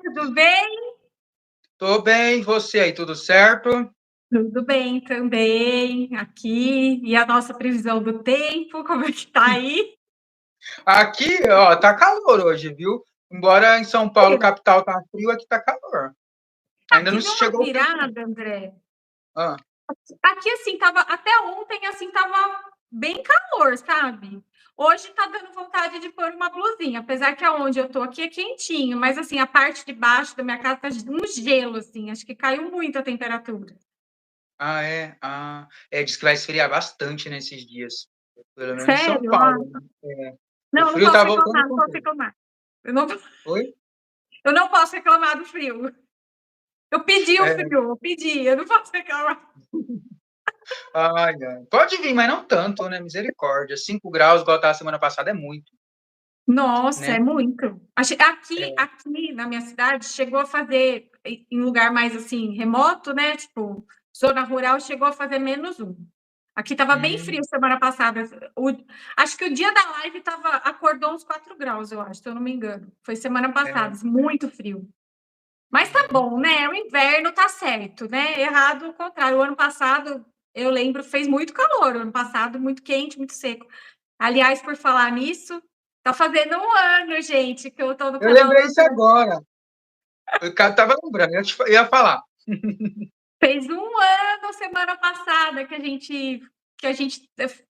Tudo bem? Tô bem, e você aí, tudo certo? Tudo bem também, aqui. E a nossa previsão do tempo, como é que tá aí? Aqui, ó, tá calor hoje, viu? Embora em São Paulo, capital, tá frio, aqui tá calor. Ainda Aqui não deu uma chegou o frio, não. virada, André. Ah, Aqui, assim, tava, até ontem, assim, tava bem calor, sabe? Hoje tá dando vontade de pôr uma blusinha, apesar que aonde eu tô aqui é quentinho, mas, assim, a parte de baixo da minha casa tá um gelo, assim, acho que caiu muito a temperatura. é? Diz que vai esfriar bastante nesses dias. Pelo menos em São Sério? Ah, Paulo, né? O não frio posso tá voltando reclamar, não com posso tudo. reclamar. Eu não, Oi? eu não posso reclamar do frio. Eu pedi o É, frio, eu pedi, eu não posso reclamar. ai, ai. Pode vir, mas não tanto, né? Misericórdia. 5 graus, igual tava semana passada, é muito, Nossa, né? é muito. Aqui, É. aqui na minha cidade chegou a fazer, em lugar mais assim, remoto, né? Tipo, zona rural, chegou a fazer -1. Aqui estava bem frio Hum, semana passada. Acho que o dia da live acordou uns 4 graus, eu acho, se eu não me engano. Foi semana é. passada, muito frio. Mas tá Uhum. bom, né? O inverno tá certo, né? Errado o contrário. O ano passado, eu lembro, fez muito calor. O ano passado, muito quente, muito seco. Aliás, por falar nisso, tá fazendo um ano, gente, que eu tô no Eu canal do lembrei isso André. agora. Eu tava lembrando, eu ia falar. Fez um ano semana passada que a gente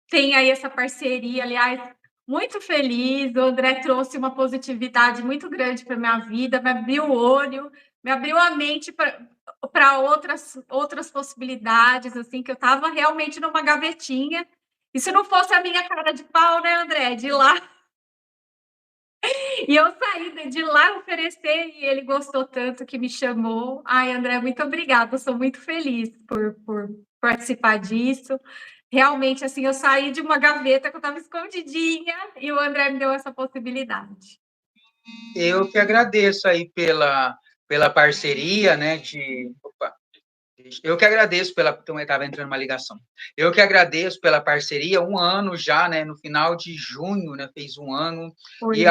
tem aí essa parceria. Aliás, muito feliz. O André trouxe uma positividade muito grande para minha vida, me abriu o olho, me abriu a mente para outras possibilidades, assim, que eu estava realmente numa gavetinha. E se não fosse a minha cara de pau, né, André? De lá. E eu saí de lá oferecer e ele gostou tanto que me chamou. Ai, André, muito obrigada. Eu sou muito feliz por participar disso. Realmente, assim, eu saí de uma gaveta que eu estava escondidinha e o André me deu essa possibilidade. Eu que agradeço aí pela parceria, né? Opa, eu que agradeço pela. Então, estava entrando uma ligação. Eu que agradeço pela parceria, um ano já, né? No final de junho, né? Fez um ano. Foi, E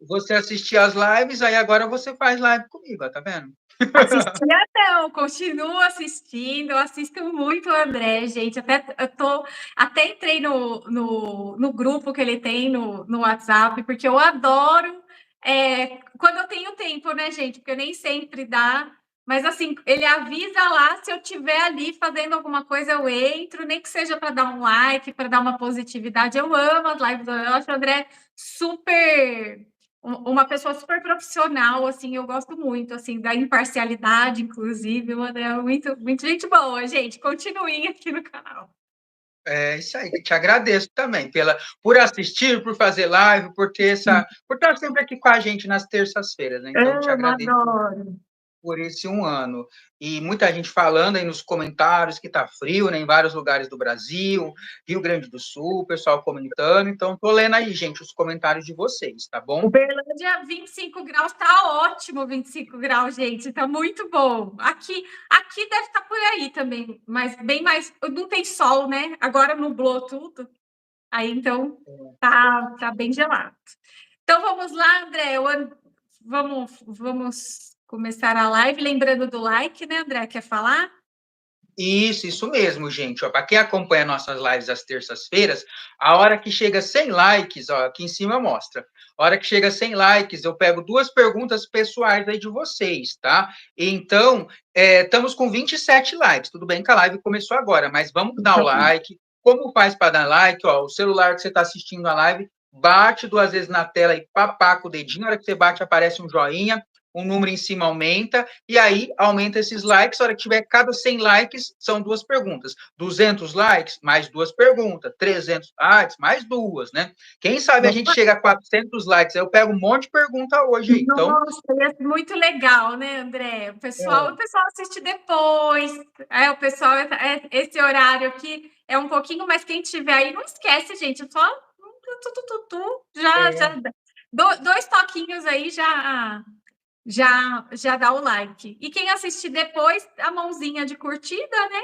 você assistia as lives, aí agora você faz live comigo, ó, tá vendo? assistia não, continuo assistindo, eu assisto muito o André, gente. Até entrei no grupo que ele tem no WhatsApp, porque eu adoro quando eu tenho tempo, né, gente? Porque nem sempre dá. Mas assim, ele avisa lá se eu estiver ali fazendo alguma coisa, eu entro, nem que seja para dar um like, para dar uma positividade. Eu amo as lives, eu acho o André super uma pessoa super profissional, assim, eu gosto muito, assim, da imparcialidade, inclusive, o André é muito, muito gente boa, gente, continuem aqui no canal. É isso aí, te agradeço também por assistir, por fazer live, por estar sempre aqui com a gente nas terças-feiras, né? Então, te Amo, agradeço adoro. por esse um ano. E muita gente falando aí nos comentários que tá frio, né, em vários lugares do Brasil, Rio Grande do Sul, pessoal comentando. Então, tô lendo aí, gente, os comentários de vocês, tá bom? Uberlândia, 25 graus, tá ótimo 25 graus, gente, tá muito bom. Aqui deve estar por aí também, mas bem mais, não tem sol, né? Agora nublou tudo, aí então tá bem gelado. Então vamos lá, André. Vamos começar a live. Lembrando do like, né, André? Quer falar? Isso mesmo, gente. Para quem acompanha nossas lives às terças-feiras, a hora que chega 100 likes, ó, aqui em cima mostra. A hora que chega 100 likes, eu pego duas perguntas pessoais aí de vocês, tá? Então, estamos com 27 likes. Tudo bem que a live começou agora, mas vamos dar o like. Como faz para dar like? Ó, o celular que você está assistindo a live, bate duas vezes na tela e papaca o dedinho. A hora que você bate, aparece um joinha. Um número em cima aumenta, e aí aumenta esses likes. A hora que tiver cada 100 likes, são duas perguntas. 200 likes, mais duas perguntas. 300 likes, mais duas, né? Quem sabe a gente chega a 400 likes. Eu pego um monte de pergunta hoje aí. Então, Nossa, é muito legal, né, André? O pessoal assiste depois. O pessoal, esse horário aqui é um pouquinho, mas quem tiver aí, não esquece, gente. Só já, é, dois toquinhos aí já dá o like. E quem assistir depois, a mãozinha de curtida, né?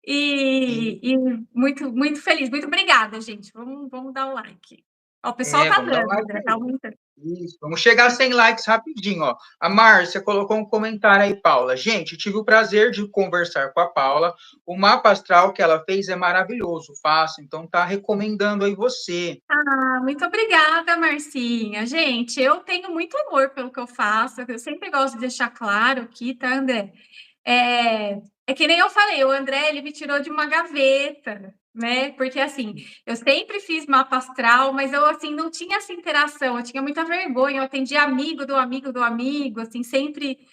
E muito, muito feliz. Muito obrigada, gente. Vamos dar o like. Ó, o pessoal tá vamos dar um dando, like André, tá aí. aumentando. Isso, vamos chegar a 100 likes rapidinho, ó. A Márcia colocou um comentário aí, Paula. Gente, tive o prazer de conversar com a Paula. O mapa astral que ela fez é maravilhoso, fácil, então tá recomendando aí você. Ah, muito obrigada, Marcinha. Gente, eu tenho muito amor pelo que eu faço. Eu sempre gosto de deixar claro aqui, tá, André? É que nem eu falei, o André, ele me tirou de uma gaveta, né? Porque, assim, eu sempre fiz mapa astral, mas eu, assim, não tinha essa interação, eu tinha muita vergonha, eu atendia amigo do amigo do amigo, assim, sempre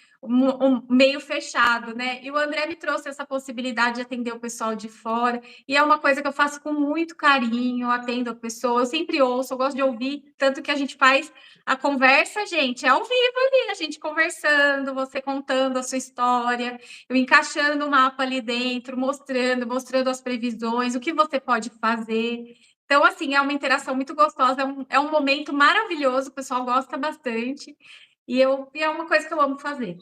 meio fechado, né? E o André me trouxe essa possibilidade de atender o pessoal de fora, e é uma coisa que eu faço com muito carinho, eu atendo a pessoa, eu sempre ouço, eu gosto de ouvir, tanto que a gente faz a conversa, gente, é ao vivo ali, a gente conversando, você contando a sua história, eu encaixando o mapa ali dentro, mostrando as previsões, o que você pode fazer. Então, assim, é uma interação muito gostosa, é um momento maravilhoso, o pessoal gosta bastante, e é uma coisa que eu amo fazer.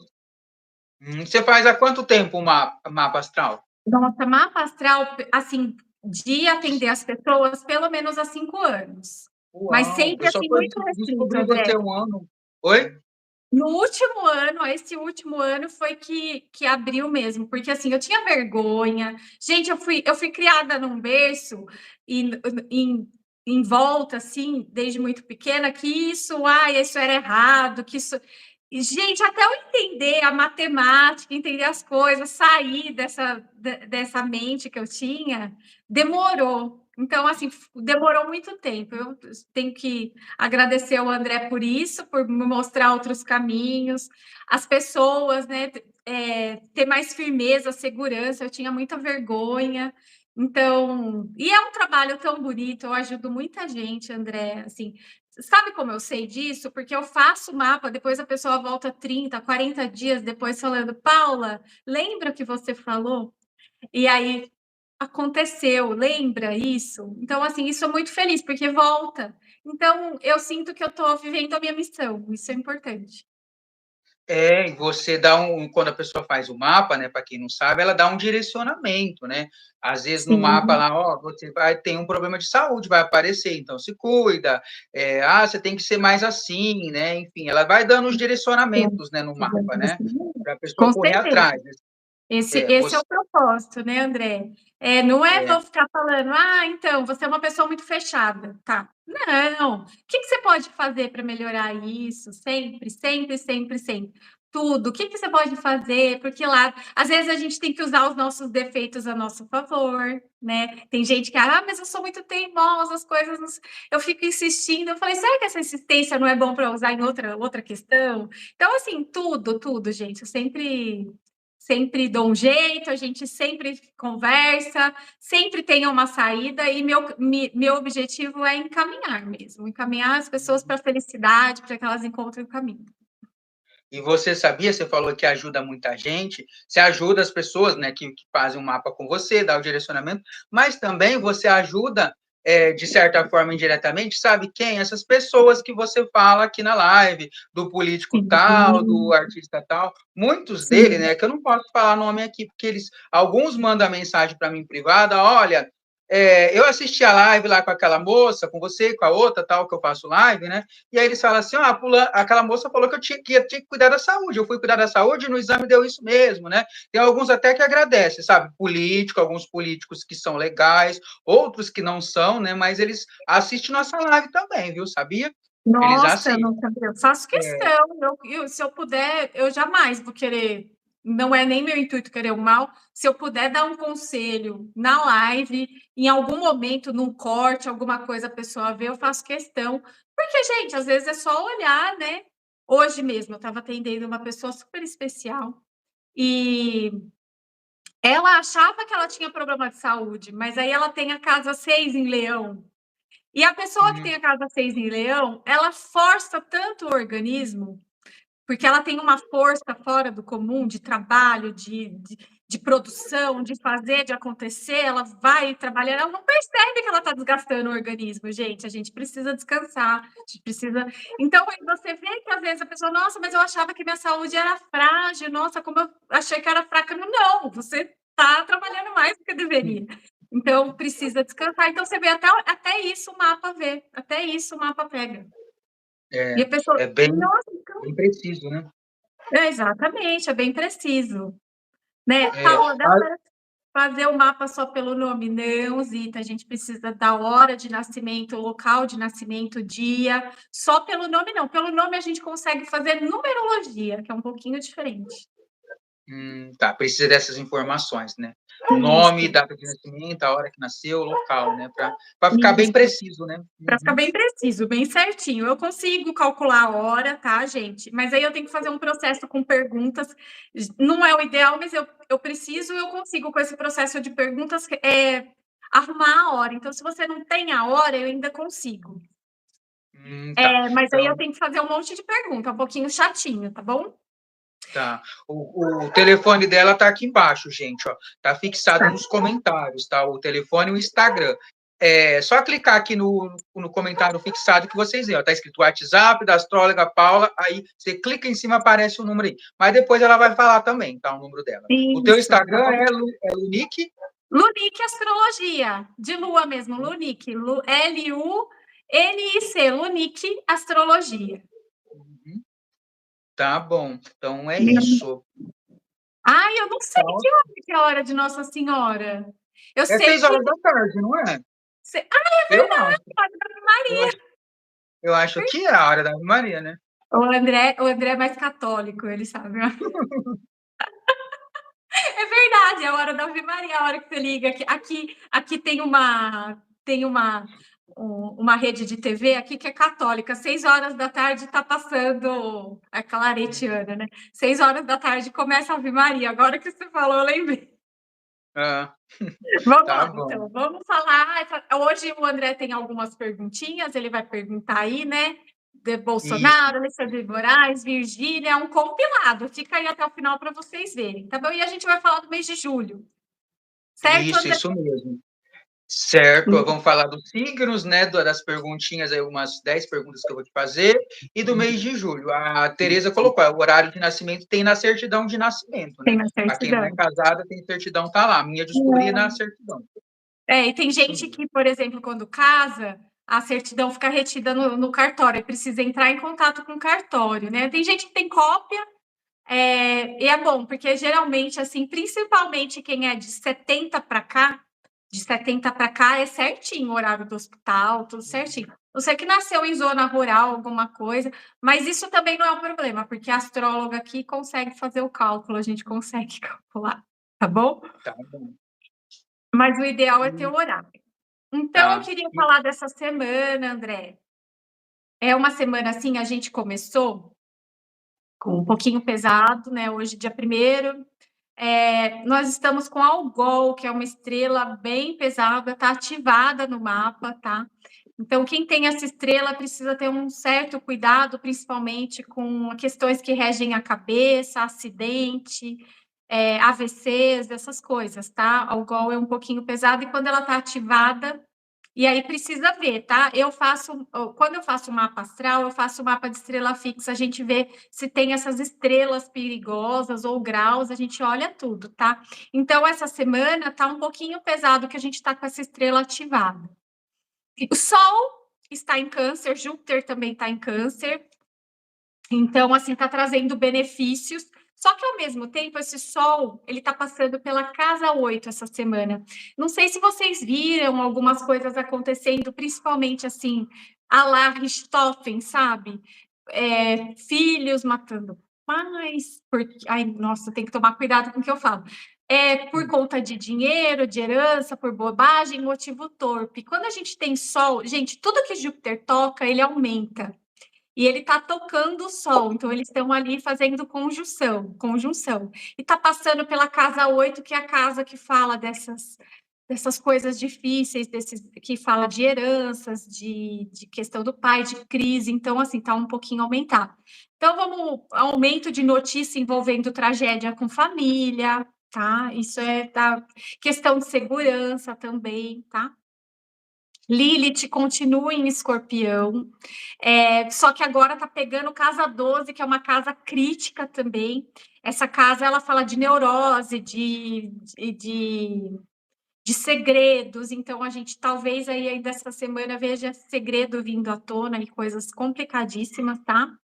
Você faz há quanto tempo o mapa astral? Nossa, mapa astral, assim, de atender as pessoas, pelo menos há 5 anos. Mas Uau, eu sempre, só assim, fui muito restrito, descobrir você André. um ano. Oi? No último ano, esse último ano foi que abriu mesmo, porque assim, eu tinha vergonha. Gente, eu fui criada num berço e em volta, assim, desde muito pequena, que isso era errado, que isso. E, gente, até eu entender a matemática, entender as coisas, sair dessa mente que eu tinha, demorou. Então, assim, demorou muito tempo. Eu tenho que agradecer ao André por isso, por me mostrar outros caminhos, as pessoas, né, ter mais firmeza, segurança, eu tinha muita vergonha. Então, e é um trabalho tão bonito, eu ajudo muita gente, André, assim, sabe como eu sei disso? Porque eu faço o mapa, depois a pessoa volta 30, 40 dias depois falando, Paula, lembra o que você falou? E aí aconteceu, lembra isso? Então, assim, isso é muito feliz, porque volta. Então, eu sinto que eu estou vivendo a minha missão, isso é importante. E você dá quando a pessoa faz o mapa, né, para quem não sabe, ela dá um direcionamento, né? Às vezes no mapa Sim, lá, ó, você vai ter um problema de saúde, vai aparecer, então se cuida. Você tem que ser mais assim, né? Enfim, ela vai dando os sim, direcionamentos, né, no mapa, né? Para a pessoa com correr certeza. atrás. Esse é Você, o propósito, né, André? Não é é, eu ficar falando, então, você é uma pessoa muito fechada, tá? Não. O que você pode fazer para melhorar isso? Sempre, sempre, sempre, sempre. Tudo. O que você pode fazer? Porque lá, às vezes a gente tem que usar os nossos defeitos a nosso favor, né? Tem gente que, mas eu sou muito teimosa, as coisas, eu fico insistindo. Eu falei, será que essa insistência não é bom para usar em outra questão? Então, assim, tudo, tudo, gente. Eu sempre dou um jeito, a gente sempre conversa, sempre tem uma saída, e meu objetivo é encaminhar mesmo, encaminhar as pessoas para a felicidade, para que elas encontrem o caminho. e você sabia, você falou que ajuda muita gente, você ajuda as pessoas, né, que fazem um mapa com você, dá o direcionamento, mas também você ajuda, de certa forma, indiretamente, sabe quem? Essas pessoas que você fala aqui na live, do político tal, do Sim, artista tal, muitos deles, sim. né, que eu não posso falar nome aqui, porque alguns mandam mensagem para mim privada, olha, eu assisti a live lá com aquela moça, com você, com a outra, tal, que eu faço live, né? E aí eles falam assim: aquela moça falou que eu tinha que cuidar da saúde. Eu fui cuidar da saúde e no exame deu isso mesmo, né? Tem alguns até que agradecem, sabe? Político, alguns políticos que são legais, outros que não são, né? Mas eles assistem nossa live também, viu? Sabia? Eles Nossa, eu assistem. não sabia. Eu faço questão. Se eu puder, eu jamais vou querer. Não é nem meu intuito querer o mal. Se eu puder dar um conselho na live, em algum momento, num corte, alguma coisa a pessoa vê, eu faço questão. Porque, gente, às vezes é só olhar, né? Hoje mesmo, eu estava atendendo uma pessoa super especial e ela achava que ela tinha problema de saúde, mas aí ela tem a casa 6 em Leão. E a pessoa que tem a casa 6 em Leão, ela força tanto o organismo, porque ela tem uma força fora do comum de trabalho, de produção, de fazer, de acontecer, ela vai trabalhar, ela não percebe que ela está desgastando o organismo, gente. A gente precisa descansar, a gente precisa. Então, você vê que às vezes a pessoa, nossa, mas eu achava que minha saúde era frágil, nossa, como eu achei que era fraca. Não, você está trabalhando mais do que deveria. Então, precisa descansar. Então, você vê até isso o mapa vê, até isso o mapa pega. E É, a pessoa, é bem, nossa, bem preciso, né? exatamente, é bem preciso, né? É, Paula, dá para fazer o mapa só pelo nome? Não, Zita, a gente precisa da hora de nascimento, local de nascimento, dia, só pelo nome não. Pelo nome a gente consegue fazer numerologia, que é um pouquinho diferente. tá, precisa dessas informações, né? Nome, Isso, data de nascimento, a hora que nasceu, local, né? Para ficar bem isso. preciso, né? Para ficar Uhum. bem preciso, bem certinho. Eu consigo calcular a hora, tá, gente? Mas aí eu tenho que fazer um processo com perguntas. Não é o ideal, mas eu preciso e eu consigo, com esse processo de perguntas, arrumar a hora. Então, se você não tem a hora, eu ainda consigo. Tá. Mas aí eu Então, tenho que fazer um monte de pergunta, um pouquinho chatinho, tá bom? tá. O telefone dela tá aqui embaixo, gente, ó. Tá fixado Tá. nos comentários, tá? O telefone e o Instagram. É só clicar aqui no comentário fixado que vocês veem, ó. Tá escrito WhatsApp da astróloga Paula, aí você clica em cima, aparece o número aí. Mas depois ela vai falar também, tá? O número dela. O teu Isso, tá Instagram bom? é Lunique? Lunique Astrologia, de lua mesmo, Lunique, Lunic, Lunique Astrologia. Uhum. Tá bom. Então é isso. Ai, eu não sei Então, que é a hora de Nossa Senhora. Eu é sei seis que. horas da tarde, não é? Ah, é Eu verdade, acho. Padre Ave Eu Maria. acho, eu acho que é a hora da Ave Maria, né? O André é mais católico, ele sabe. É verdade, é a hora da Ave Maria, a hora que você liga. Aqui tem uma rede de TV aqui que é católica. 6 horas da tarde está passando a claretiana, né? 6 horas da tarde começa a Ave Maria. Agora que você falou, eu lembrei. Ah, Vamos tá lá, bom. então. Vamos falar. Hoje o André tem algumas perguntinhas, ele vai perguntar aí, né? De Isso, Bolsonaro, Alexandre de Moraes, Virgínia, é um compilado. Fica aí até o final para vocês verem, tá bom? E a gente vai falar do mês de julho, certo, André? isso mesmo. Certo, vamos falar dos signos, né? Das perguntinhas aí, umas 10 perguntas que eu vou te fazer, e do mês de julho. A Tereza colocou, o horário de nascimento tem na certidão de nascimento, Tem né? na Para quem não é certidão. casada, tem certidão, tá lá. A minha descobri na certidão. E tem Isso gente mesmo. que, por exemplo, quando casa, a certidão fica retida no cartório, precisa entrar em contato com o cartório, né? Tem gente que tem cópia. E é bom, porque geralmente, assim, principalmente quem é de 70 para cá é certinho o horário do hospital, tudo certinho. Você que nasceu em zona rural, alguma coisa, mas isso também não é um problema, porque a astróloga aqui consegue fazer o cálculo, a gente consegue calcular, tá bom? Tá bom. Mas o ideal é ter o horário. Então, eu Tá. queria falar dessa semana, André. É uma semana assim, a gente começou com um pouquinho pesado, né? Hoje, dia 1º, nós estamos com Algol, que é uma estrela bem pesada, está ativada no mapa, tá? Então, quem tem essa estrela precisa ter um certo cuidado, principalmente com questões que regem a cabeça, acidente, AVCs, essas coisas, tá? Algol é um pouquinho pesado e quando ela está ativada, e aí precisa ver, tá? Quando eu faço o mapa astral, eu faço o mapa de estrela fixa, a gente vê se tem essas estrelas perigosas ou graus, a gente olha tudo, tá? Então, essa semana tá um pouquinho pesado que a gente tá com essa estrela ativada. O Sol está em Câncer, Júpiter também está em Câncer, então, assim, está trazendo benefícios. Só que, ao mesmo tempo, esse Sol, ele está passando pela casa 8 essa semana. Não sei se vocês viram algumas coisas acontecendo, principalmente, assim, a la Richthofen, sabe? Filhos matando pais. Ai, nossa, tem que tomar cuidado com o que eu falo. Por conta de dinheiro, de herança, por bobagem, motivo torpe. Quando a gente tem Sol, gente, tudo que Júpiter toca, ele aumenta. E ele está tocando o Sol, então eles estão ali fazendo conjunção. E está passando pela casa 8, que é a casa que fala dessas coisas difíceis, que fala de heranças, de questão do pai, de crise. Então, assim, está um pouquinho aumentado. Então, aumento de notícia envolvendo tragédia com família, tá? Isso questão de segurança também, tá? Lilith continua em Escorpião, só que agora está pegando casa 12, que é uma casa crítica também. Essa casa, ela fala de neurose, de de segredos, então a gente talvez aí ainda essa semana veja segredo vindo à tona e coisas complicadíssimas, tá?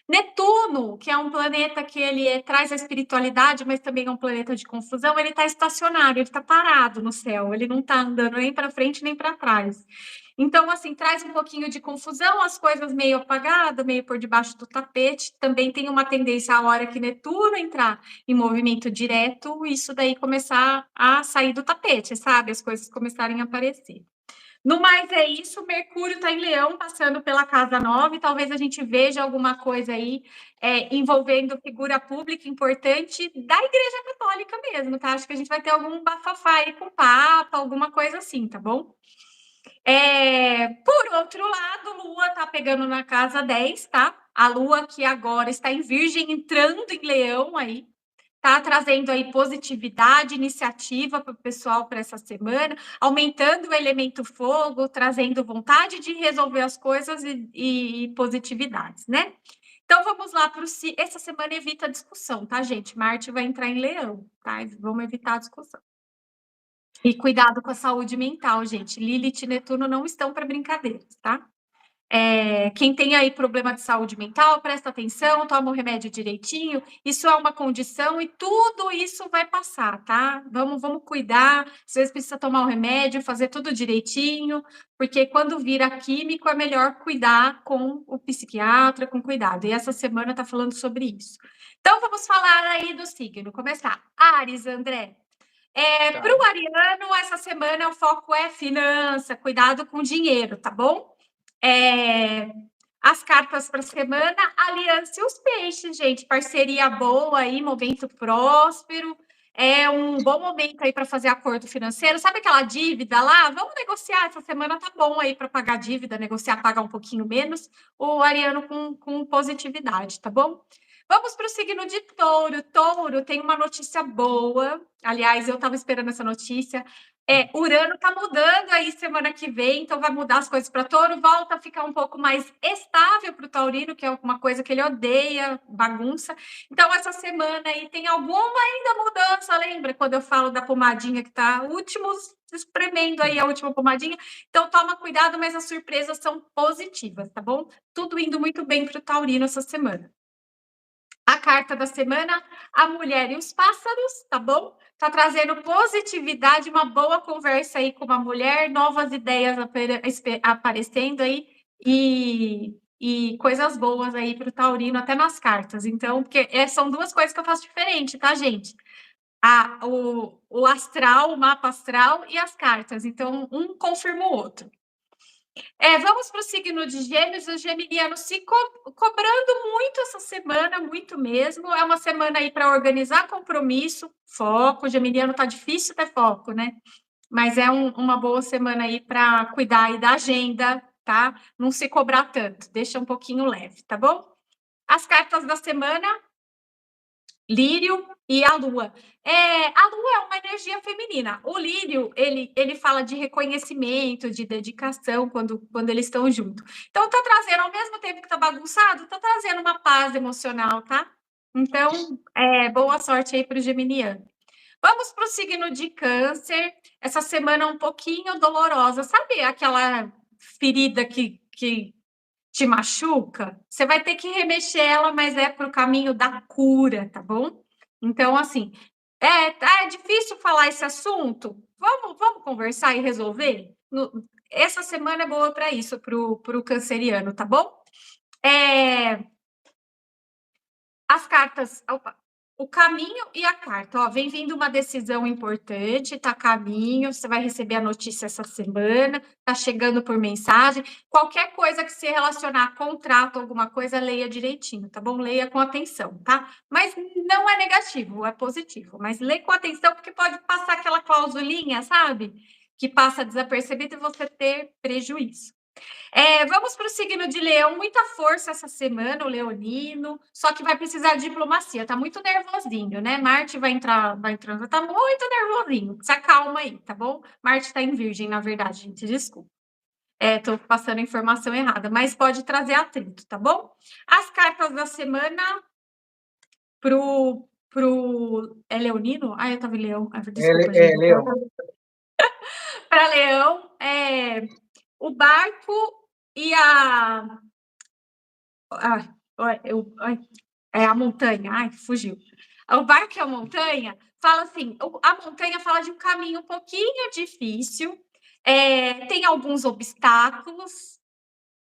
Netuno, que é um planeta que traz a espiritualidade, mas também é um planeta de confusão, ele está estacionário, ele está parado no céu, ele não está andando nem para frente nem para trás. Então, assim, traz um pouquinho de confusão, as coisas meio apagadas, meio por debaixo do tapete. Também tem uma tendência, a hora que Netuno entrar em movimento direto, isso daí começar a sair do tapete, sabe? As coisas começarem a aparecer. No mais é isso, Mercúrio está em Leão, passando pela casa 9, talvez a gente veja alguma coisa aí envolvendo figura pública importante da Igreja Católica mesmo, tá? Acho que a gente vai ter algum bafafá aí com o Papa, alguma coisa assim, tá bom? Por outro lado, Lua está pegando na casa 10, tá? A Lua que agora está em Virgem, entrando em Leão aí, tá trazendo aí positividade, iniciativa para o pessoal para essa semana, aumentando o elemento fogo, trazendo vontade de resolver as coisas e positividades, né? Então vamos lá para essa semana evita a discussão, tá, gente? Marte vai entrar em Leão, tá? Vamos evitar a discussão. E cuidado com a saúde mental, gente. Lilith e Netuno não estão para brincadeiras, tá? Quem tem aí problema de saúde mental, presta atenção, toma o remédio direitinho. Isso é uma condição e tudo isso vai passar, tá? Vamos cuidar. Às vezes precisa tomar o remédio, fazer tudo direitinho, porque quando vira químico é melhor cuidar com o psiquiatra, com cuidado. E essa semana tá falando sobre isso. Então vamos falar aí do signo. Começar. Áries, André. Tá. Para o ariano, essa semana o foco é finança, cuidado com dinheiro, tá bom? As cartas para a semana, aliança e os peixes, gente. Parceria boa aí, momento próspero. É um bom momento aí para fazer acordo financeiro. Sabe aquela dívida lá? Vamos negociar. Essa semana tá bom aí para pagar dívida, negociar, pagar um pouquinho menos. O ariano com positividade, tá bom? Vamos para o signo de Touro. Touro tem uma notícia boa. Aliás, eu estava esperando essa notícia. Urano está mudando aí semana que vem, então vai mudar as coisas para Touro, volta a ficar um pouco mais estável para o Taurino, que é uma coisa que ele odeia, bagunça. Então, essa semana aí tem alguma ainda mudança, lembra quando eu falo da pomadinha que está espremendo aí a última pomadinha? Então, toma cuidado, mas as surpresas são positivas, tá bom? Tudo indo muito bem para o Taurino essa semana. A carta da semana, a mulher e os pássaros, tá bom? Tá trazendo positividade, uma boa conversa aí com uma mulher, novas ideias aparecendo aí e coisas boas aí para o taurino, até nas cartas. Então, porque são duas coisas que eu faço diferente, tá, gente? O astral, o mapa astral e as cartas. Então, um confirma o outro. Vamos para o signo de Gêmeos, o geminiano se cobrando muito essa semana, muito mesmo. É uma semana aí para organizar compromisso, foco. O geminiano tá difícil ter foco, né? Mas é uma boa semana aí para cuidar aí da agenda, tá? Não se cobrar tanto, deixa um pouquinho leve, tá bom? As cartas da semana, Lírio e a Lua. A Lua é uma energia feminina. O Lírio, ele fala de reconhecimento, de dedicação quando eles estão juntos. Então, tá trazendo, ao mesmo tempo que tá bagunçado, tá trazendo uma paz emocional, tá? Então, boa sorte aí para o geminiano. Vamos para o signo de Câncer. Essa semana um pouquinho dolorosa. Sabe aquela ferida que te machuca? Você vai ter que remexer ela, mas é para o caminho da cura, tá bom? Então, assim, é difícil falar esse assunto? Vamos conversar e resolver? Essa semana é boa para isso, para o canceriano, tá bom? As cartas, opa, o caminho e a carta, ó, vem vindo uma decisão importante, tá a caminho, você vai receber a notícia essa semana, tá chegando por mensagem, qualquer coisa que se relacionar a contrato, alguma coisa, leia direitinho, tá bom? Leia com atenção, tá? Mas não é negativo, é positivo, mas lê com atenção porque pode passar aquela clausulinha, sabe? Que passa desapercebido e você ter prejuízo. Vamos para o signo de Leão, muita força essa semana, o leonino, só que vai precisar de diplomacia, tá muito nervosinho, né? Marte vai entrando, tá muito nervosinho, se acalma aí, tá bom? Marte tá em Virgem, na verdade, gente, desculpa. Tô passando a informação errada, mas pode trazer atrito, tá bom? As cartas da semana pro... É leonino? Eu tava em Leão, desculpa, gente. Leão. Para Leão, o barco e a montanha. Ai, fugiu. O barco e a montanha fala assim: a montanha fala de um caminho um pouquinho difícil, tem alguns obstáculos.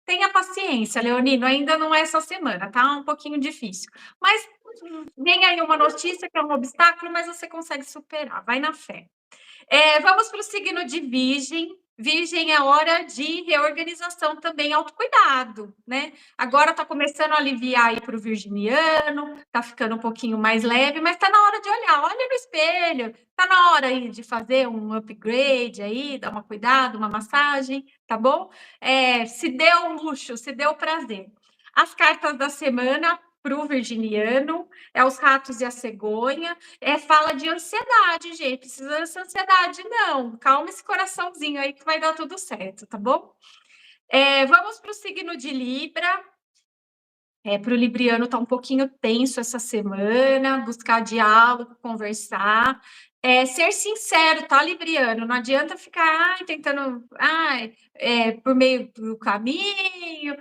Tenha paciência, Leonino, ainda não é essa semana, tá um pouquinho difícil. Mas vem aí uma notícia que é um obstáculo, mas você consegue superar, vai na fé. Vamos para o signo de Virgem. Virgem é hora de reorganização também, autocuidado, né? Agora está começando a aliviar aí para o virginiano, está ficando um pouquinho mais leve, mas está na hora de olhar, olha no espelho, está na hora aí de fazer um upgrade aí, dar uma cuidado, uma massagem, tá bom? Se deu luxo, se deu prazer. As cartas da semana para o virginiano os ratos e a cegonha. Fala de ansiedade, gente. Precisa dessa ansiedade, não. Calma esse coraçãozinho aí que vai dar tudo certo, tá bom? Vamos para o signo de Libra. Para o libriano tá um pouquinho tenso essa semana, buscar diálogo, conversar. Ser sincero, tá, libriano? Não adianta ficar tentando, por meio do caminho,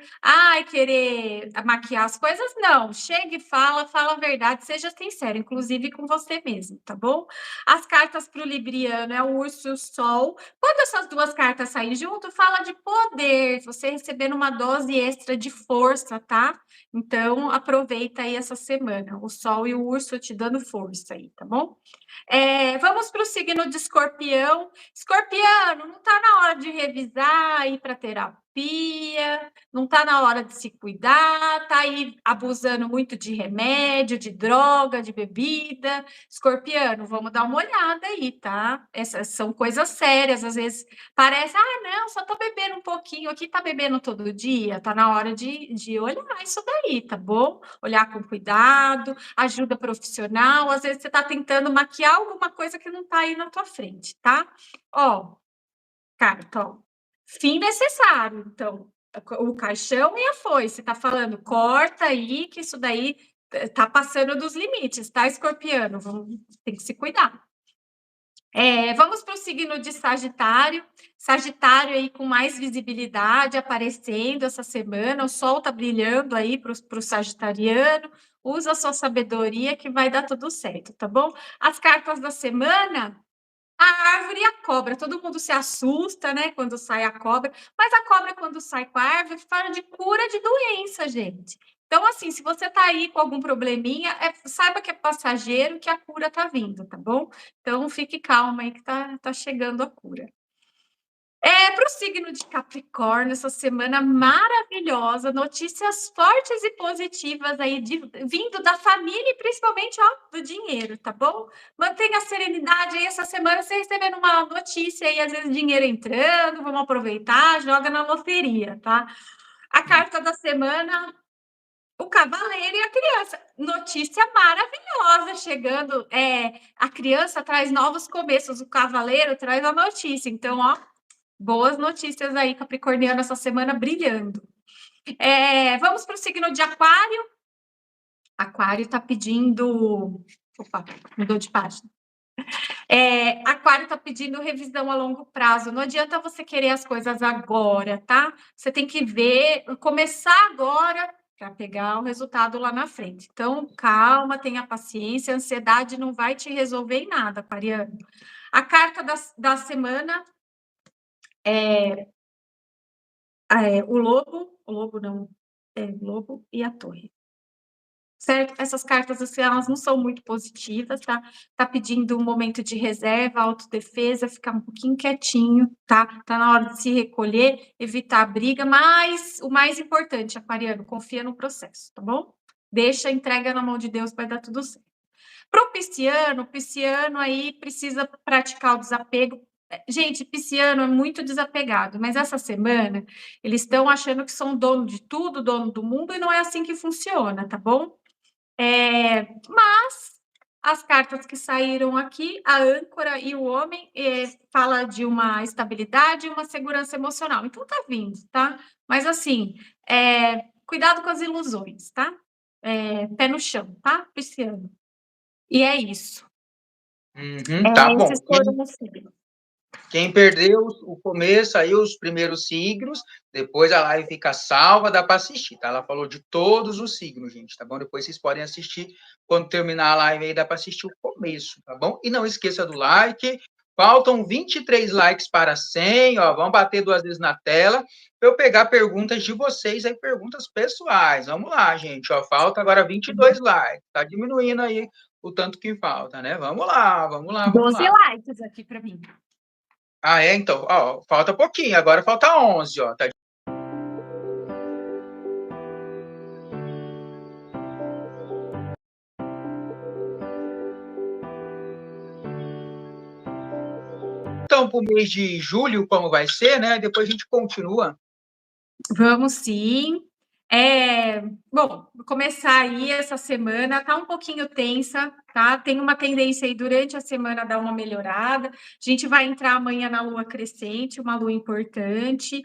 querer maquiar as coisas. Não, chega e fala a verdade, seja sincero, inclusive com você mesmo, tá bom? As cartas para o libriano é o urso e o sol. Quando essas duas cartas saírem junto, fala de poder, você recebendo uma dose extra de força, tá? Então, aproveita aí essa semana, o sol e o urso te dando força aí, tá bom? Vamos para o signo de Escorpião. Escorpiano, não está na hora de revisar, ir para terapia, não está na hora de se cuidar, está aí abusando muito de remédio, de droga, de bebida. Escorpiano, vamos dar uma olhada aí, tá? Essas são coisas sérias, às vezes parece, não, só estou bebendo um pouquinho aqui, está bebendo todo dia, está na hora de olhar isso daí, tá bom? Olhar com cuidado, ajuda profissional, às vezes você está tentando maquiar alguma coisa que não está aí na tua frente, tá? Carta, fim necessário, então, o caixão e a foice, tá falando, corta aí, que isso daí tá passando dos limites, tá, escorpiano? Tem que se cuidar. Vamos para o signo de Sagitário. Sagitário aí com mais visibilidade aparecendo essa semana. O sol tá brilhando aí para o sagitariano. Usa a sua sabedoria que vai dar tudo certo, tá bom? As cartas da semana. A árvore e a cobra. Todo mundo se assusta, né, quando sai a cobra. Mas a cobra, quando sai com a árvore, fala de cura de doença, gente. Então, assim, se você tá aí com algum probleminha, saiba que é passageiro, que a cura tá vindo, tá bom? Então, fique calma aí que tá chegando a cura. Para o signo de Capricórnio, essa semana maravilhosa, notícias fortes e positivas aí vindo da família e principalmente do dinheiro, tá bom? Mantenha a serenidade aí essa semana, você recebendo uma notícia aí, às vezes dinheiro entrando, vamos aproveitar, joga na loteria, tá? A carta da semana, o cavaleiro e a criança. Notícia maravilhosa chegando. A criança traz novos começos, o cavaleiro traz a notícia. Então, boas notícias aí, Capricorniano, essa semana brilhando. Vamos para o signo de Aquário. Aquário está pedindo. Opa, mudou de página. Aquário está pedindo revisão a longo prazo. Não adianta você querer as coisas agora, tá? Você tem que ver, começar agora para pegar o resultado lá na frente. Então, calma, tenha paciência, a ansiedade não vai te resolver em nada, aquariano. A carta da semana o lobo não, o lobo e a torre. Certo? Essas cartas, assim, elas não são muito positivas, tá? Tá pedindo um momento de reserva, autodefesa, ficar um pouquinho quietinho, tá? Tá na hora de se recolher, evitar a briga, mas o mais importante, aquariano, confia no processo, tá bom? Deixa, entrega na mão de Deus, vai dar tudo certo. Pro pisciano aí precisa praticar o desapego. Gente, pisciano é muito desapegado, mas essa semana eles estão achando que são dono de tudo, dono do mundo, e não é assim que funciona, tá bom? Mas as cartas que saíram aqui, a âncora e o homem, fala de uma estabilidade e uma segurança emocional. Então tá vindo, tá? Mas assim, cuidado com as ilusões, tá? Pé no chão, tá? Pisciano. E é isso. Tá bom. Esses foram os signos. Quem perdeu o começo, aí os primeiros signos, depois a live fica salva, dá para assistir, tá? Ela falou de todos os signos, gente, tá bom? Depois vocês podem assistir, quando terminar a live aí, dá para assistir o começo, tá bom? E não esqueça do like, faltam 23 likes para 100, ó, vamos bater 2 vezes na tela, para eu pegar perguntas de vocês aí, perguntas pessoais. Vamos lá, gente, ó, falta agora 22 likes, tá diminuindo aí o tanto que falta, né? Vamos lá, vamos lá, vamos 12 lá. likes aqui para mim. Ah, é? Então, ó, falta pouquinho, agora falta 11, ó. Tá... Então, para o mês de julho, como vai ser, né? Depois a gente continua. Vamos sim. Bom, vou começar aí essa semana, tá um pouquinho tensa, tá? Tem uma tendência aí durante a semana a dar uma melhorada. A gente vai entrar amanhã na lua crescente, uma lua importante.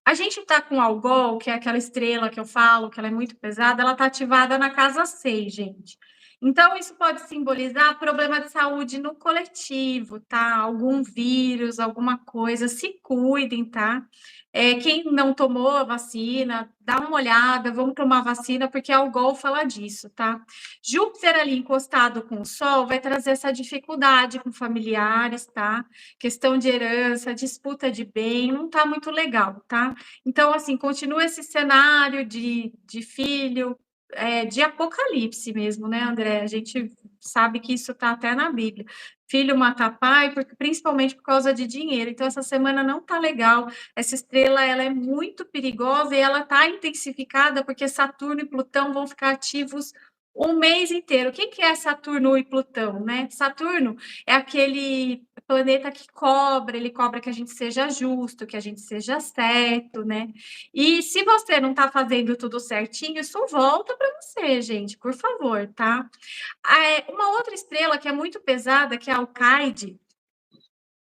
A gente tá com Algol, que é aquela estrela que eu falo, que ela é muito pesada, ela tá ativada na casa 6, gente. Então, isso pode simbolizar problema de saúde no coletivo, tá? Algum vírus, alguma coisa, se cuidem, tá? Quem não tomou a vacina, dá uma olhada, vamos tomar vacina, porque Algol fala disso, tá? Júpiter ali encostado com o Sol vai trazer essa dificuldade com familiares, tá? Questão de herança, disputa de bem, não tá muito legal, tá? Então, assim, continua esse cenário de filho, de apocalipse mesmo, né, André? A gente sabe que isso tá até na Bíblia. Filho mata pai, porque, principalmente por causa de dinheiro. Então, essa semana não tá legal. Essa estrela, ela é muito perigosa e ela tá intensificada porque Saturno e Plutão vão ficar ativos um mês inteiro. O que é Saturno e Plutão, né? Saturno é aquele planeta que cobra, ele cobra que a gente seja justo, que a gente seja certo, né? E se você não tá fazendo tudo certinho, isso volta para você, gente, por favor, tá? Uma outra estrela que é muito pesada, que é a Alcaide,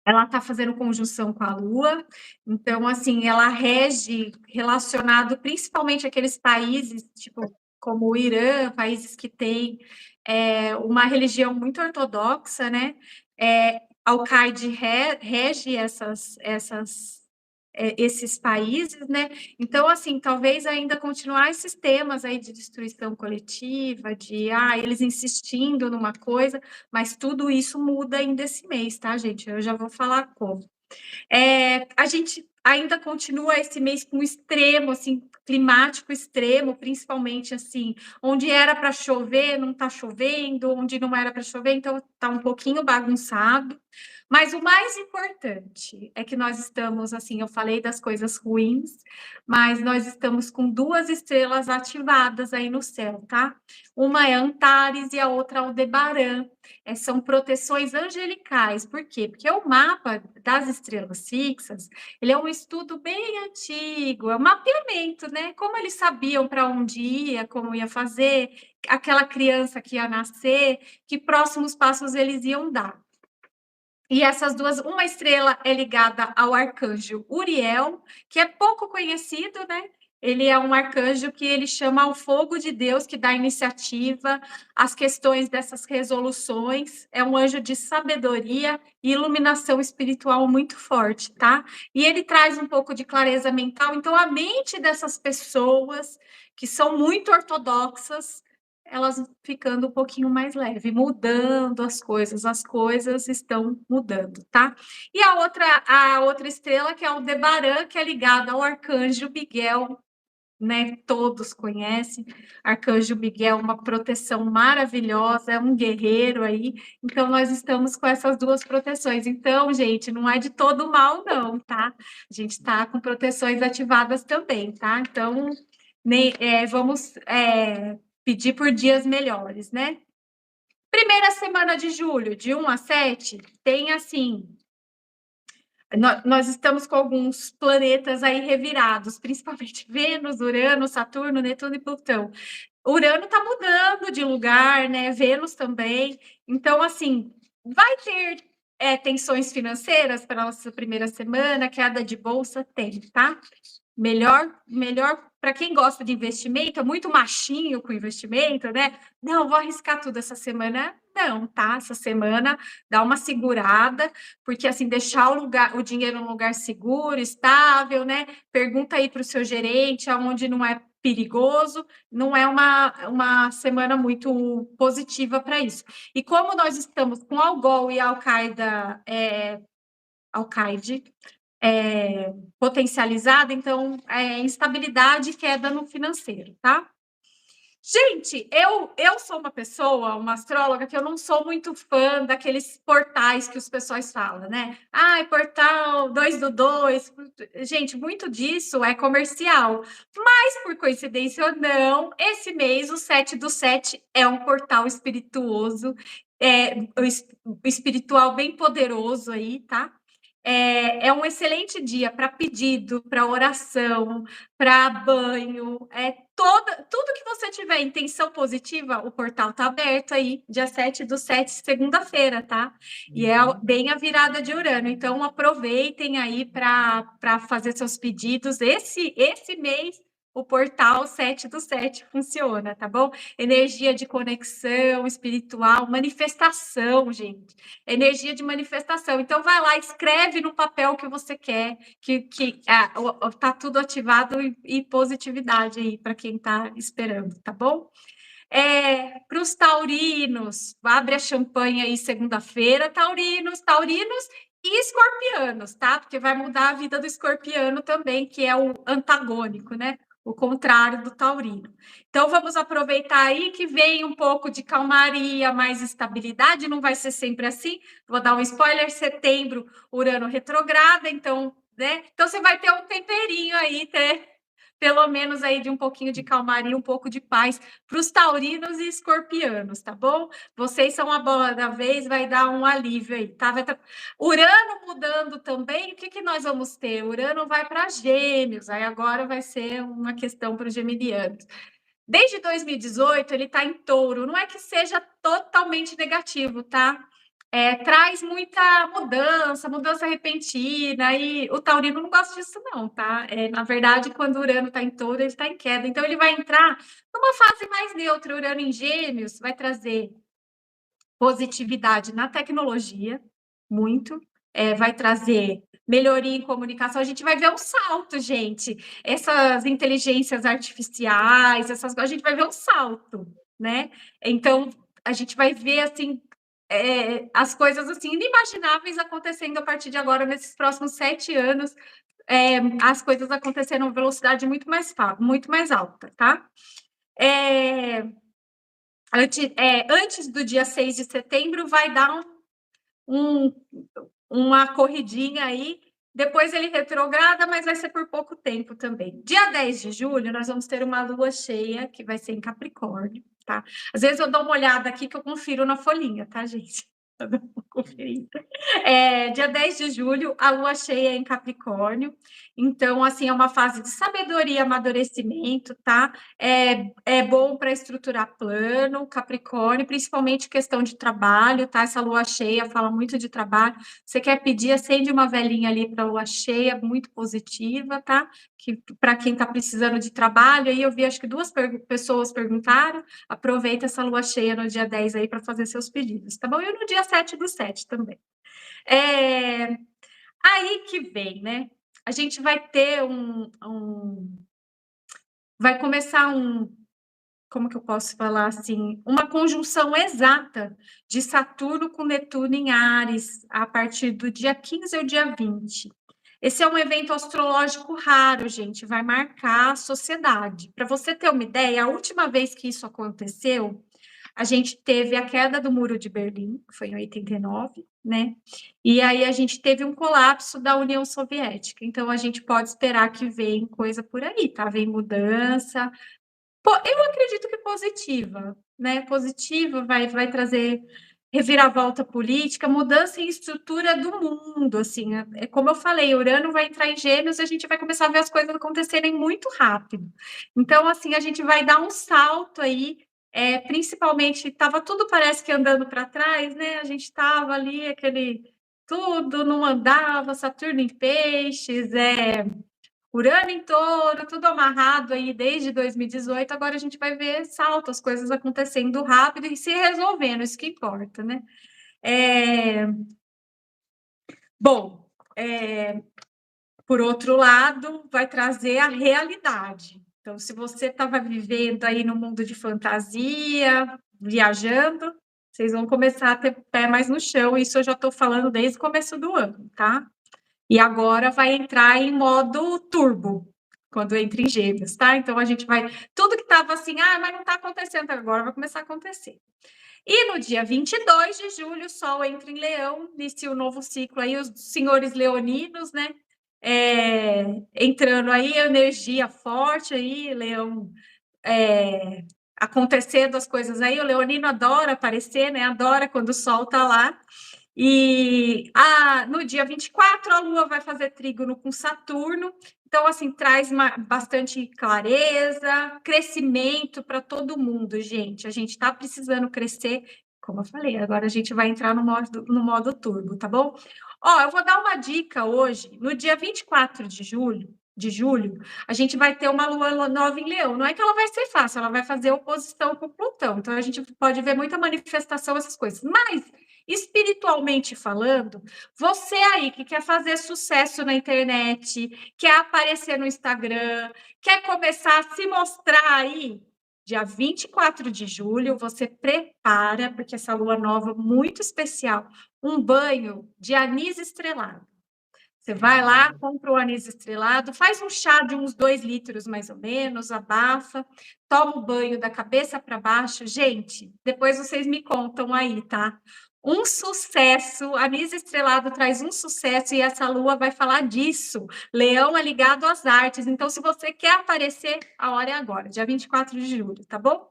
ela está fazendo conjunção com a Lua, então, assim, ela rege relacionado principalmente àqueles países, tipo, como o Irã, países que têm uma religião muito ortodoxa, né? Al-Qaeda rege esses países, né? Então, assim, talvez ainda continuar esses temas aí de destruição coletiva, eles insistindo numa coisa, mas tudo isso muda ainda esse mês, tá, gente? Eu já vou falar como. A gente ainda continua esse mês com extremo, assim, climático extremo, principalmente, assim, onde era para chover, não está chovendo, onde não era para chover, então está um pouquinho bagunçado. Mas o mais importante é que nós estamos, assim, eu falei das coisas ruins, mas nós estamos com 2 estrelas ativadas aí no céu, tá? Uma é Antares e a outra é Aldebaran. São proteções angelicais. Por quê? Porque o mapa das estrelas fixas, ele é um estudo bem antigo, é um mapeamento, né? Como eles sabiam para onde ia, como ia fazer, aquela criança que ia nascer, que próximos passos eles iam dar. E essas duas, uma estrela é ligada ao arcanjo Uriel, que é pouco conhecido, né? Ele é um arcanjo que ele chama ao fogo de Deus, que dá iniciativa, as questões dessas resoluções. É um anjo de sabedoria e iluminação espiritual muito forte, tá? E ele traz um pouco de clareza mental. Então, a mente dessas pessoas que são muito ortodoxas, elas ficando um pouquinho mais leve, mudando as coisas estão mudando, tá? E a outra estrela, que é o Debaran, que é ligada ao arcanjo Miguel, né? Todos conhecem. Arcanjo Miguel, uma proteção maravilhosa, é um guerreiro aí. Então, nós estamos com essas 2 proteções. Então, gente, não é de todo mal, não, tá? A gente está com proteções ativadas também, tá? Então, vamos pedir por dias melhores, né? Primeira semana de julho, de 1 a 7, tem assim. Nós estamos com alguns planetas aí revirados, principalmente Vênus, Urano, Saturno, Netuno e Plutão. Urano está mudando de lugar, né? Vênus também. Então, assim, vai ter tensões financeiras para a nossa primeira semana, queda de bolsa, tem, tá? melhor para quem gosta de investimento, é muito machinho com investimento, né? Não, vou arriscar tudo essa semana. Não, tá? Essa semana dá uma segurada, porque assim, deixar o dinheiro num lugar seguro, estável, né? Pergunta aí para o seu gerente aonde não é perigoso, não é uma semana muito positiva para isso. E como nós estamos com Algol e Al-Qaeda, Al-Qaeda potencializada, então, instabilidade e queda no financeiro, tá? Gente, eu sou uma astróloga, que eu não sou muito fã daqueles portais que os pessoas falam, né? Ai, portal 2 do 2. Gente, muito disso é comercial. Mas, por coincidência ou não, esse mês, o 7 do 7 é um portal espirituoso, espiritual bem poderoso aí, tá? É um excelente dia para pedido, para oração, para banho, tudo que você tiver intenção positiva, o portal está aberto aí, dia 7 do 7, segunda-feira, tá? E é bem a virada de Urano, então aproveitem aí para fazer seus pedidos. Esse mês, o portal 7 do 7 funciona, tá bom? Energia de conexão espiritual, manifestação, gente. Energia de manifestação. Então, vai lá, escreve no papel que você quer, que tá tudo ativado e positividade aí para quem está esperando, tá bom? Para os taurinos, abre a champanhe aí segunda-feira, taurinos e escorpianos, tá? Porque vai mudar a vida do escorpiano também, que é o antagônico, né? O contrário do taurino. Então, vamos aproveitar aí que vem um pouco de calmaria, mais estabilidade, não vai ser sempre assim. Vou dar um spoiler: setembro, Urano retrograda, então, né? Então, você vai ter um temperinho aí, pelo menos aí de um pouquinho de calmaria, um pouco de paz para os taurinos e escorpianos, tá bom? Vocês são a bola da vez, vai dar um alívio aí, tá? Urano mudando também, o que nós vamos ter? Urano vai para Gêmeos, aí agora vai ser uma questão para os geminianos. Desde 2018, ele está em Touro, não é que seja totalmente negativo, tá? Traz muita mudança repentina, e o taurino não gosta disso não, tá? Na verdade, quando o Urano está em Touro, ele está em queda, então ele vai entrar numa fase mais neutra. Urano em Gêmeos vai trazer positividade na tecnologia, muito, vai trazer melhoria em comunicação. A gente vai ver um salto, gente. Essas inteligências artificiais, essas coisas, a gente vai ver um salto, né? Então, a gente vai ver, assim, as coisas, assim, inimagináveis acontecendo a partir de agora, nesses próximos 7 anos, as coisas acontecendo a velocidade muito mais alta, tá? Antes do dia 6 de setembro, vai dar uma corridinha aí, depois ele retrograda, mas vai ser por pouco tempo também. Dia 10 de julho, nós vamos ter uma lua cheia, que vai ser em Capricórnio, tá? Às vezes eu dou uma olhada aqui, que eu confiro na folhinha, tá, gente? Dia 10 de julho, a lua cheia em Capricórnio. Então, assim, é uma fase de sabedoria e amadurecimento, tá? É bom para estruturar plano, Capricórnio, principalmente questão de trabalho, tá? Essa lua cheia fala muito de trabalho. Você quer pedir, acende uma velhinha ali para a lua cheia, muito positiva, tá? Que para quem está precisando de trabalho, aí eu vi, acho que 2 pessoas perguntaram, aproveita essa lua cheia no dia 10 aí para fazer seus pedidos, tá bom? E no dia 7 do 7 também. Aí que vem, né? A gente vai ter vai começar como que eu posso falar assim? Uma conjunção exata de Saturno com Netuno em Áries, a partir do dia 15 ao dia 20. Esse é um evento astrológico raro, gente, vai marcar a sociedade. Para você ter uma ideia, a última vez que isso aconteceu, a gente teve a queda do Muro de Berlim, que foi em 89, né? E aí a gente teve um colapso da União Soviética. Então a gente pode esperar que vem coisa por aí, tá? Vem mudança. Eu acredito que positiva, né? Positiva vai trazer reviravolta política, mudança em estrutura do mundo, assim. Como eu falei, Urano vai entrar em Gêmeos e a gente vai começar a ver as coisas acontecerem muito rápido. Então, assim, a gente vai dar um salto aí, principalmente, estava tudo parece que andando para trás, né? A gente estava ali, tudo não andava, Saturno em peixes, Urano em Touro, tudo amarrado aí desde 2018, agora a gente vai ver salto, as coisas acontecendo rápido e se resolvendo, isso que importa, né? Bom, por outro lado, vai trazer a realidade. Então, se você estava vivendo aí no mundo de fantasia, viajando, vocês vão começar a ter pé mais no chão, isso eu já estou falando desde o começo do ano, tá? E agora vai entrar em modo turbo, quando entra em Gêmeos, tá? Então a gente vai. Tudo que estava assim, mas não está acontecendo agora, vai começar a acontecer. E no dia 22 de julho, o Sol entra em Leão, inicia o novo ciclo aí, os senhores leoninos, né? Entrando aí, energia forte aí, Leão. Acontecendo as coisas aí, o leonino adora aparecer, né? Adora quando o Sol está lá. E no dia 24, a Lua vai fazer trígono com Saturno. Então, assim, traz bastante clareza, crescimento para todo mundo, gente. A gente está precisando crescer, como eu falei, agora a gente vai entrar no modo turbo, tá bom? Ó, eu vou dar uma dica hoje. No dia 24 de julho, a gente vai ter uma lua nova em Leão. Não é que ela vai ser fácil, ela vai fazer oposição com Plutão. Então, a gente pode ver muita manifestação, essas coisas. Mas, espiritualmente falando, você aí que quer fazer sucesso na internet, quer aparecer no Instagram, quer começar a se mostrar aí, dia 24 de julho, você prepara, porque essa lua nova muito especial, um banho de anis estrelado. Você vai lá, compra o anis estrelado, faz um chá de uns 2 litros mais ou menos, abafa, toma o banho da cabeça para baixo. Gente, depois vocês me contam aí, tá? Um sucesso, anis estrelado traz um sucesso e essa lua vai falar disso. Leão é ligado às artes, então se você quer aparecer, a hora é agora, dia 24 de julho, tá bom?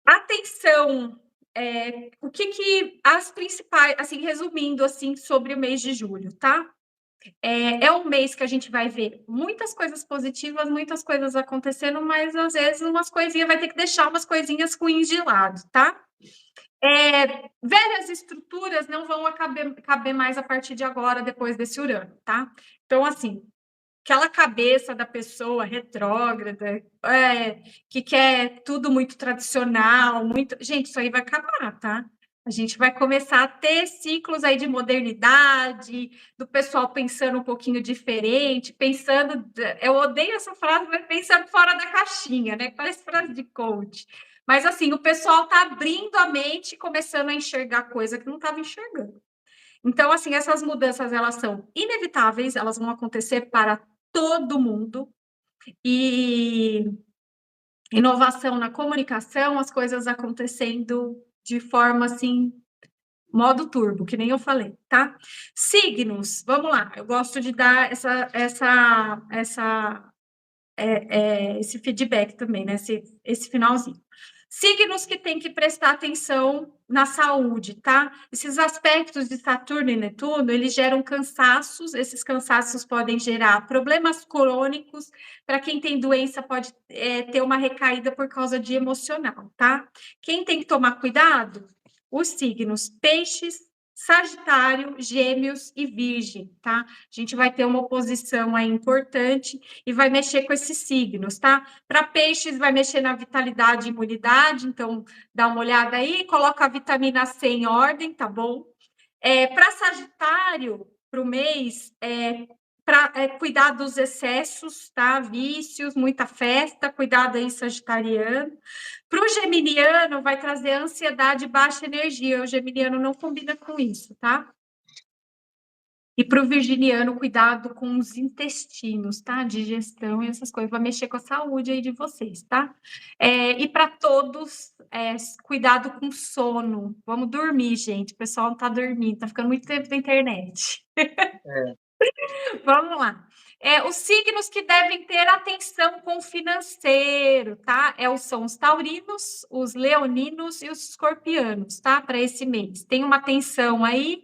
Atenção, o que as principais, assim, resumindo assim sobre o mês de julho, tá? É um mês que a gente vai ver muitas coisas positivas, muitas coisas acontecendo, mas às vezes umas coisinhas vai ter que deixar umas coisinhas ruins de lado, tá? Velhas estruturas não vão caber mais a partir de agora, depois desse Urano, tá? Então, assim, aquela cabeça da pessoa retrógrada, que quer tudo muito tradicional, muito. Gente, isso aí vai acabar, tá? A gente vai começar a ter ciclos aí de modernidade, do pessoal pensando um pouquinho diferente, pensando. Eu odeio essa frase, mas pensando fora da caixinha, né? Parece frase de coach. Mas assim, o pessoal está abrindo a mente e começando a enxergar coisa que não estava enxergando. Então, assim, essas mudanças, elas são inevitáveis, elas vão acontecer para todo mundo, e inovação na comunicação, as coisas acontecendo de forma, assim, modo turbo, que nem eu falei, tá? Signos, vamos lá, eu gosto de dar esse feedback também, né? Esse finalzinho. Signos que tem que prestar atenção na saúde, tá? Esses aspectos de Saturno e Netuno, eles geram cansaços, esses cansaços podem gerar problemas crônicos, para quem tem doença pode ter uma recaída por causa de emocional, tá? Quem tem que tomar cuidado? Os signos Peixes, Sagitário, Gêmeos e Virgem, tá? A gente vai ter uma oposição aí importante e vai mexer com esses signos, tá? Para peixes, vai mexer na vitalidade e imunidade, então dá uma olhada aí, coloca a vitamina C em ordem, tá bom? Para Sagitário, para o mês, para cuidar dos excessos, tá? Vícios, muita festa, cuidado aí, Sagitariano. Para o Geminiano, vai trazer ansiedade e baixa energia. O Geminiano não combina com isso, tá? E para o virginiano, cuidado com os intestinos, tá? Digestão e essas coisas. Vai mexer com a saúde aí de vocês, tá? E para todos, cuidado com sono. Vamos dormir, gente. O pessoal não tá dormindo, tá ficando muito tempo na internet. Vamos lá. Os signos que devem ter atenção com o financeiro, tá? São os taurinos, os leoninos e os escorpianos, tá? Para esse mês. Tem uma atenção aí,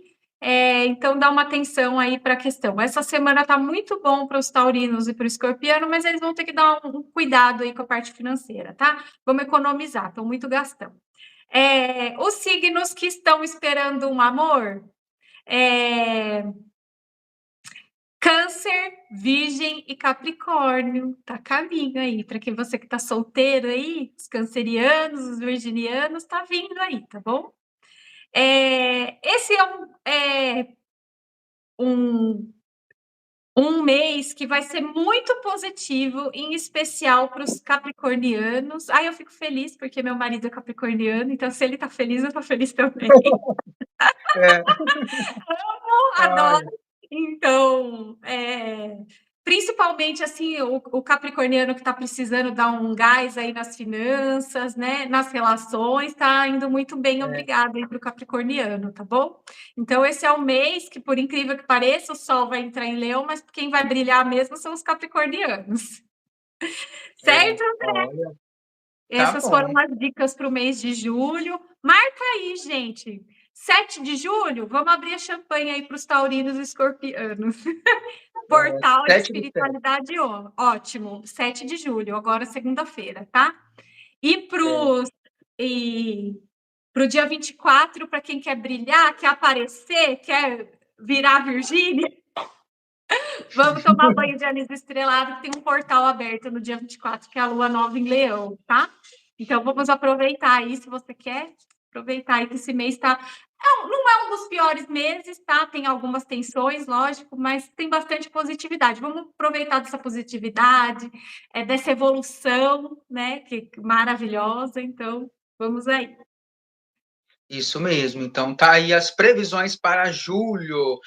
então dá uma atenção aí para a questão. Essa semana tá muito bom para os taurinos e para o escorpiano, mas eles vão ter que dar um cuidado aí com a parte financeira, tá? Vamos economizar, estão muito gastando. Os signos que estão esperando um amor, Câncer, Virgem e Capricórnio. Tá caminho aí, para quem você que tá solteiro aí, os cancerianos, os virginianos, tá vindo aí, tá bom? Esse um mês que vai ser muito positivo, em especial para os capricornianos. Aí eu fico feliz, porque meu marido é capricorniano, então se ele tá feliz, eu tô feliz também. É. Adoro. Ai, Então, principalmente assim, o capricorniano que está precisando dar um gás aí nas finanças, né? Nas relações, está indo muito bem, é, obrigada aí para o capricorniano, tá bom? Então, esse é o mês que, por incrível que pareça, o Sol vai entrar em Leão, mas quem vai brilhar mesmo são os capricornianos. Certo? olha, tá Essas foram bom. as dicas para o mês de julho. Marca aí, gente. 7 de julho, vamos abrir a champanhe aí para os taurinos e escorpianos. Portal de 7/7. espiritualidade, ótimo. 7 de julho, agora segunda-feira, tá? E para É. o dia 24, para quem quer brilhar, quer aparecer, quer virar Virgínia, vamos tomar banho de anis estrelado, que tem um portal aberto no dia 24, que é a lua nova em Leão, tá? Então, vamos aproveitar aí, se você quer, aproveitar aí que esse mês está... Não é um dos piores meses, tá? Tem algumas tensões, lógico, mas tem bastante positividade. Vamos aproveitar dessa positividade, dessa evolução, né? Que maravilhosa. Então, vamos aí. Isso mesmo. Então, tá aí as previsões para julho.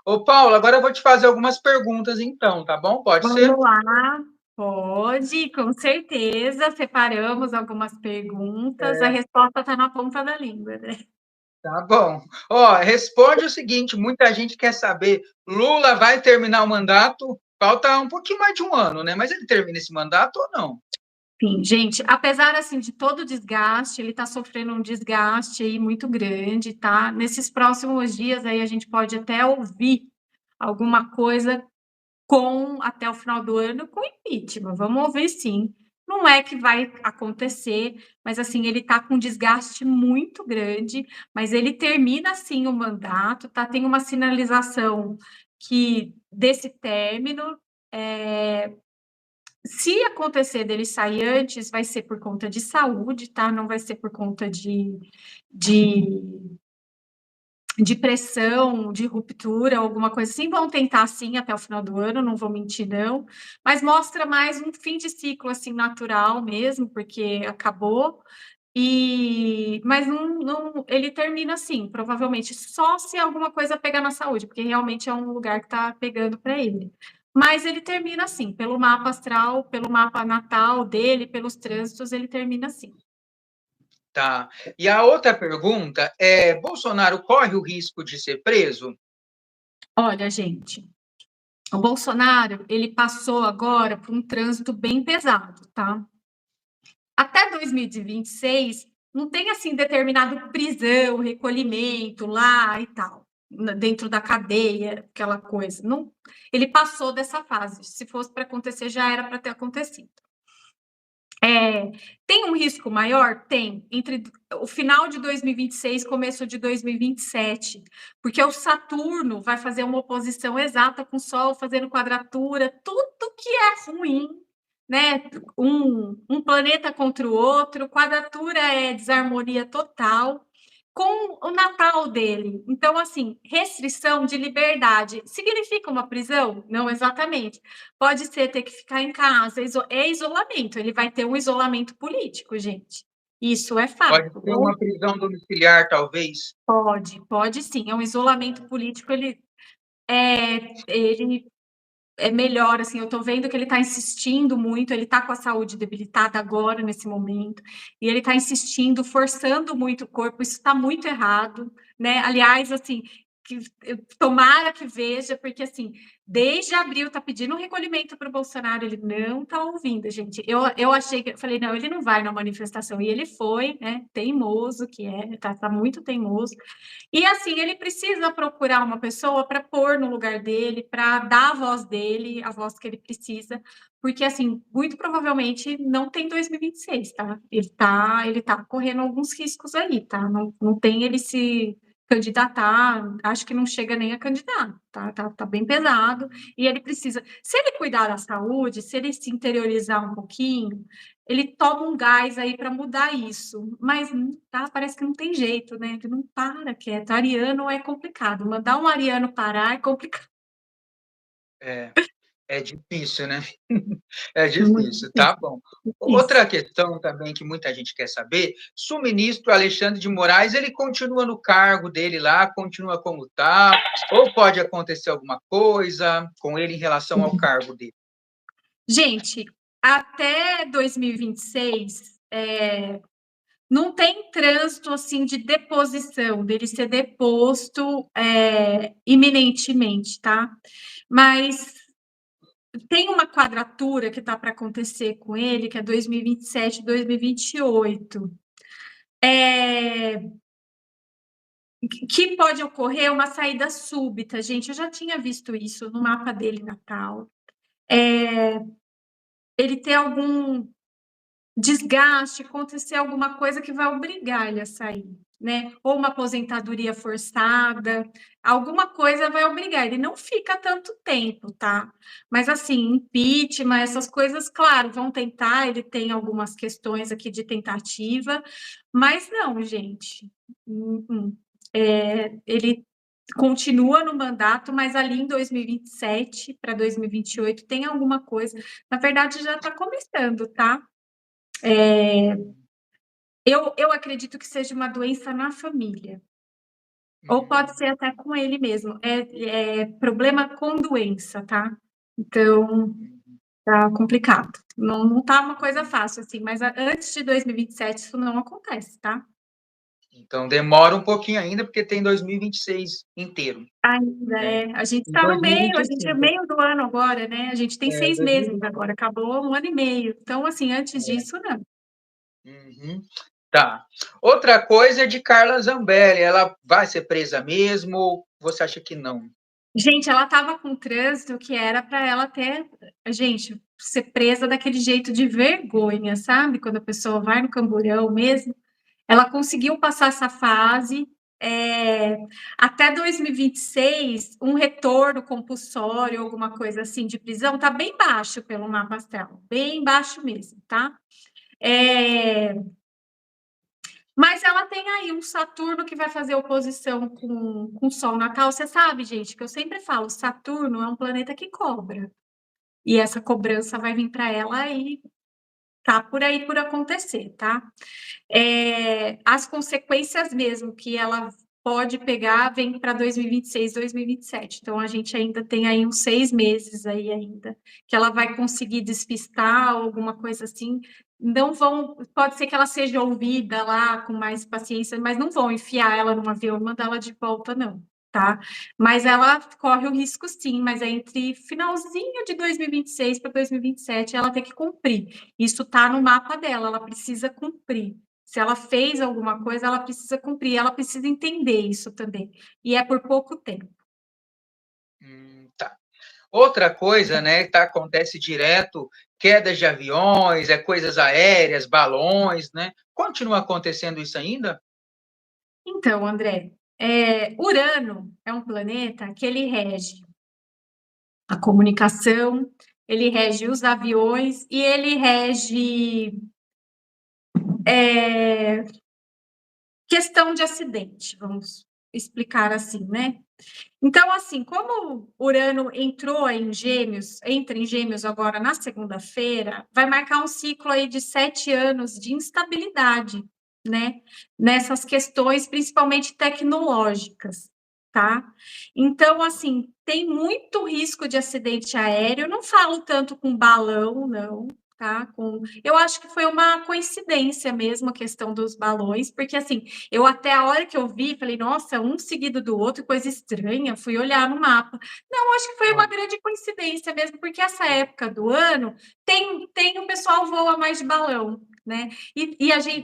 Ô, Paulo, agora eu vou te fazer algumas perguntas, então, tá bom? Pode ser? Vamos lá. Pode, com certeza. Separamos algumas perguntas. A É, resposta está na ponta da língua, né? tá bom. Ó, responde o seguinte: muita gente quer saber, Lula vai terminar o mandato? Falta um pouquinho mais de um ano, né? Mas ele termina esse mandato ou não? Sim, gente, apesar assim de todo o desgaste, ele está sofrendo um desgaste aí muito grande, tá? Nesses próximos dias aí a gente pode até ouvir alguma coisa até o final do ano com impeachment. Vamos ouvir sim. Não é que vai acontecer, mas assim, ele está com um desgaste muito grande, mas ele termina assim o mandato, tá? Tem uma sinalização que desse término. Se acontecer dele sair antes, vai ser por conta de saúde, tá? Não vai ser por conta de de pressão, de ruptura, alguma coisa assim. Vão tentar sim até o final do ano, não vou mentir, não. Mas mostra mais um fim de ciclo assim natural mesmo, porque acabou. Mas ele termina assim, provavelmente, só se alguma coisa pegar na saúde, porque realmente é um lugar que está pegando para ele. Mas ele termina assim, pelo mapa astral, pelo mapa natal dele, pelos trânsitos, ele termina assim. Tá. E a outra pergunta é: Bolsonaro corre o risco de ser preso? Olha, gente, o Bolsonaro, ele passou agora por um trânsito bem pesado, tá? Até 2026, não tem assim determinado prisão, recolhimento lá e tal, dentro da cadeia, aquela coisa. Não, ele passou dessa fase. Se fosse para acontecer, já era para ter acontecido. Tem um risco maior? Tem, entre o final de 2026 e começo de 2027, porque o Saturno vai fazer uma oposição exata com o Sol, fazendo quadratura, tudo que é ruim, né? Um planeta contra o outro, quadratura é desarmonia total, com o Natal dele. Então, assim, restrição de liberdade significa uma prisão? Não exatamente. Pode ser ter que ficar em casa, é isolamento, ele vai ter um isolamento político, gente. Isso é Pode fato. ser uma prisão domiciliar, talvez? Pode sim, é um isolamento político, ele é melhor, assim, eu estou vendo que ele está insistindo muito, ele está com a saúde debilitada agora, nesse momento, e ele está insistindo, forçando muito o corpo, isso está muito errado, né? Aliás, assim, tomara que veja, porque assim, desde abril está pedindo um recolhimento para o Bolsonaro, ele não está ouvindo, gente. Eu achei que, falei, não, ele não vai na manifestação, e ele foi, né? Teimoso que é, tá muito teimoso. E assim, ele precisa procurar uma pessoa para pôr no lugar dele, para dar a voz dele, a voz que ele precisa, porque assim, muito provavelmente não tem 2026, tá? Ele tá correndo alguns riscos aí, tá? Não tem ele se candidatar, acho que não chega nem a candidato, tá bem pesado, e ele precisa, se ele cuidar da saúde, se ele se interiorizar um pouquinho, ele toma um gás aí para mudar isso, mas tá, parece que não tem jeito, né? Ele não para quieto. Ariano é complicado, mandar um ariano parar é complicado. É difícil, né? É Muito difícil, tá difícil, bom. difícil. Outra questão também que muita gente quer saber, se o ministro Alexandre de Moraes, ele continua no cargo dele lá, continua como está, ou pode acontecer alguma coisa com ele em relação ao cargo dele? Gente, até 2026, não tem trânsito assim de deposição, dele ser deposto iminentemente, tá? Mas tem uma quadratura que está para acontecer com ele, que é 2027, 2028. Que pode ocorrer uma saída súbita, gente. Eu já tinha visto isso no mapa dele natal. Ele ter algum desgaste, acontecer alguma coisa que vai obrigar ele a sair, né? Ou uma aposentadoria forçada, alguma coisa vai obrigar. Ele não fica tanto tempo, tá? Mas assim, impeachment, essas coisas, claro, vão tentar. Ele tem algumas questões aqui de tentativa, mas não, gente. Ele continua no mandato, mas ali em 2027 para 2028 tem alguma coisa. Na verdade, já está começando, tá? Eu acredito que seja uma doença na família, ou pode ser até com ele mesmo. É problema com doença, tá? Então, tá complicado. Não tá uma coisa fácil, assim, mas antes de 2027 isso não acontece, tá? Então, demora um pouquinho ainda, porque tem 2026 inteiro, Ainda né? é. A gente E está no meio, a gente é 2025, meio do ano agora, né? A gente tem 6 meses 2020. agora, acabou um ano e meio. Então, assim, antes disso, não. Uhum. Tá. Outra coisa é de Carla Zambelli. Ela vai ser presa mesmo ou você acha que não? Gente, ela estava com trânsito que era para ela ter, gente, ser presa daquele jeito de vergonha, sabe? Quando a pessoa vai no camburão mesmo. Ela conseguiu passar essa fase. Até 2026, um retorno compulsório, alguma coisa assim de prisão, tá bem baixo pelo mapa astral, bem baixo mesmo, tá? Mas ela tem aí um Saturno que vai fazer oposição com o Sol natal. Você sabe, gente, que eu sempre falo, Saturno é um planeta que cobra. E essa cobrança vai vir para ela e tá por aí por acontecer, tá? As consequências mesmo que ela pode pegar vem para 2026, 2027. Então, a gente ainda tem aí uns 6 meses aí ainda, que ela vai conseguir despistar alguma coisa assim. Não vão, pode ser que ela seja ouvida lá com mais paciência, mas não vão enfiar ela num avião e mandar ela de volta, não, tá? Mas ela corre o risco sim, mas é entre finalzinho de 2026 para 2027 ela tem que cumprir. Isso tá no mapa dela, ela precisa cumprir. Se ela fez alguma coisa, ela precisa cumprir, ela precisa entender isso também. E é por pouco tempo. Tá. Outra coisa, né, tá, acontece direto, quedas de aviões, coisas aéreas, balões, né? Continua acontecendo isso ainda? Então, André, Urano é um planeta que ele rege a comunicação, ele rege os aviões e ele rege questão de acidente, vamos explicar assim, né? Então, assim, como Urano entra em Gêmeos agora na segunda-feira, vai marcar um ciclo aí de 7 anos de instabilidade, né? Nessas questões, principalmente tecnológicas, tá? Então, assim, tem muito risco de acidente aéreo. Eu não falo tanto com balão, não, tá? Eu acho que foi uma coincidência mesmo a questão dos balões, porque assim, eu até a hora que eu vi, falei, nossa, um seguido do outro, coisa estranha, fui olhar no mapa. Não, acho que foi uma grande coincidência mesmo, porque essa época do ano tem o pessoal voa mais de balão, né? E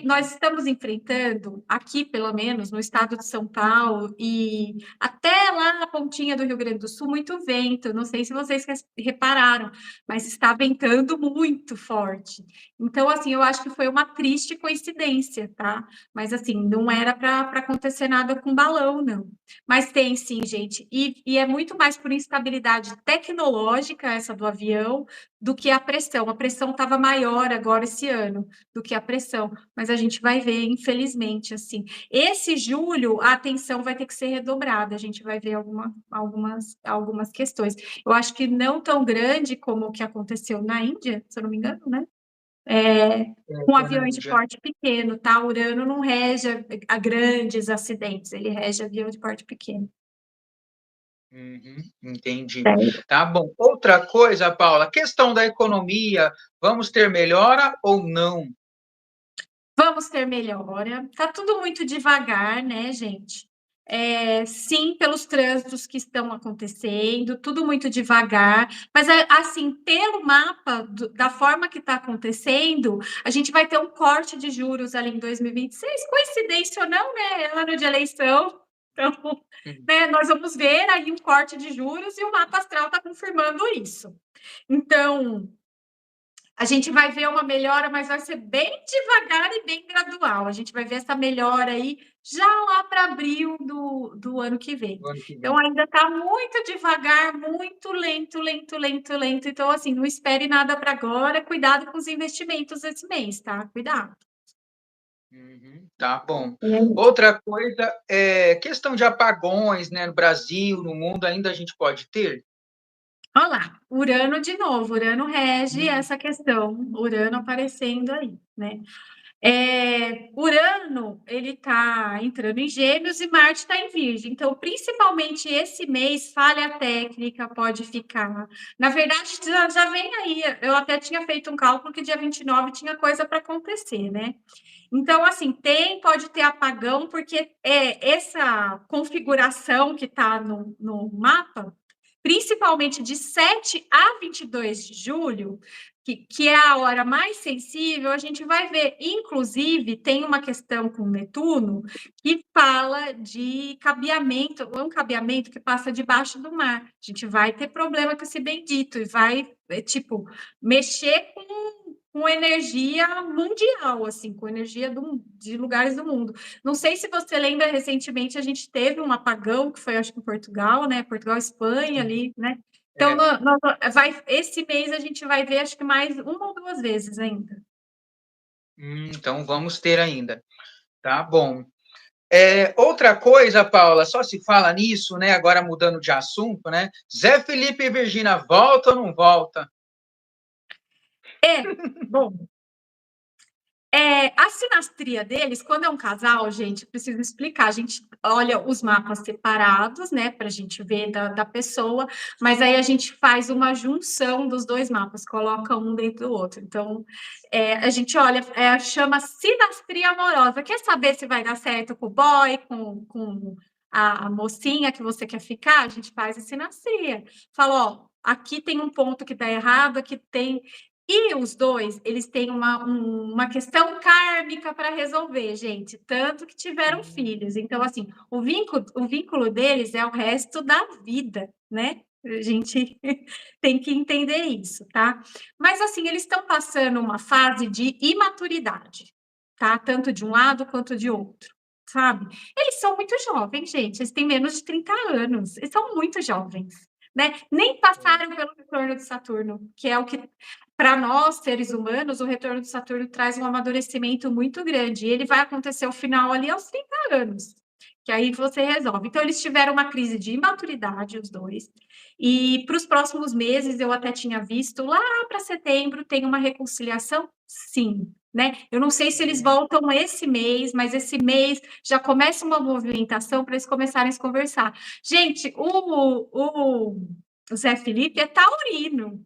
nós estamos enfrentando, aqui pelo menos, no estado de São Paulo e até lá na pontinha do Rio Grande do Sul, muito vento. Não sei se vocês repararam, mas está ventando muito forte. Então, assim, eu acho que foi uma triste coincidência, tá? Mas, assim, não era para acontecer nada com balão, não. Mas tem sim, gente. E é muito mais por instabilidade tecnológica, essa do avião, do que a pressão. A pressão estava maior agora esse ano do que a pressão. Mas a gente vai ver, infelizmente, assim. Esse julho, a atenção vai ter que ser redobrada. A gente vai ver algumas questões. Eu acho que não tão grande como o que aconteceu na Índia, se eu não me engano, né? Com Foi na aviões de Índia. porte pequeno, tá? Urano não rege a grandes acidentes, ele rege avião de porte pequeno. Uhum, entendi. Certo. Tá bom. Outra coisa, Paula, questão da economia, vamos ter melhora ou não? Vamos ter melhora. Tá tudo muito devagar, né, gente? Sim, pelos trânsitos que estão acontecendo, tudo muito devagar, mas assim, pelo mapa da forma que está acontecendo, a gente vai ter um corte de juros ali em 2026, coincidência ou não, né? É ano de eleição, então, né, nós vamos ver aí um corte de juros e o mapa astral está confirmando isso. Então, a gente vai ver uma melhora, mas vai ser bem devagar e bem gradual. A gente vai ver essa melhora aí já lá para abril do ano que vem. Do ano que Então, vem. ainda está muito devagar, muito lento, lento, lento, lento. Então, assim, não espere nada para agora. Cuidado com os investimentos esse mês, tá? Cuidado. Uhum, tá bom. E aí? Outra coisa é questão de apagões, né? No Brasil, no mundo, ainda a gente pode ter? Olha lá, Urano de novo. Urano rege Hum, essa questão. Urano aparecendo aí, né? Urano, ele está entrando em Gêmeos e Marte está em Virgem. Então, principalmente esse mês, falha técnica pode ficar. Na verdade, já vem aí. Eu até tinha feito um cálculo que dia 29 tinha coisa para acontecer, né? Então, assim, pode ter apagão, porque essa configuração que está no mapa, principalmente de 7 a 22 de julho, que é a hora mais sensível, a gente vai ver. Inclusive, tem uma questão com Netuno que fala de cabeamento, um cabeamento que passa debaixo do mar. A gente vai ter problema com esse bendito e vai, tipo, mexer com energia mundial, assim, com energia de lugares do mundo. Não sei se você lembra, recentemente a gente teve um apagão, que foi, acho que em Portugal, né? Portugal, Espanha, ali, né? Então, é. esse mês a gente vai ver, acho que mais uma ou duas vezes ainda. Então vamos ter ainda. Tá bom. Outra coisa, Paula, só se fala nisso, né? Agora mudando de assunto, né? Zé Felipe e Virgínia volta ou não volta? Bom, a sinastria deles, quando é um casal, gente, preciso explicar. A gente olha os mapas separados, né, para a gente ver da pessoa, mas aí a gente faz uma junção dos dois mapas, coloca um dentro do outro. Então, a gente olha, chama sinastria amorosa. Quer saber se vai dar certo com o boy, com a mocinha que você quer ficar? A gente faz a sinastria. Fala, ó, aqui tem um ponto que está errado, aqui tem. E os dois, eles têm uma questão kármica para resolver, gente, tanto que tiveram filhos. Então, assim, o vínculo deles é o resto da vida, né? A gente tem que entender isso, tá? Mas, assim, eles estão passando uma fase de imaturidade, tá? Tanto de um lado quanto de outro, sabe? Eles são muito jovens, gente, eles têm menos de 30 anos, eles são muito jovens. Né? Nem passaram pelo retorno de Saturno, que é o que para nós, seres humanos, o retorno de Saturno traz um amadurecimento muito grande. E ele vai acontecer ao final ali aos 30 anos, que aí você resolve. Então, eles tiveram uma crise de imaturidade, os dois. E para os próximos meses, eu até tinha visto, lá para setembro, tem uma reconciliação? Sim. Né? Eu não sei se eles voltam esse mês, mas esse mês já começa uma movimentação para eles começarem a se conversar. Gente, o Zé Felipe é taurino.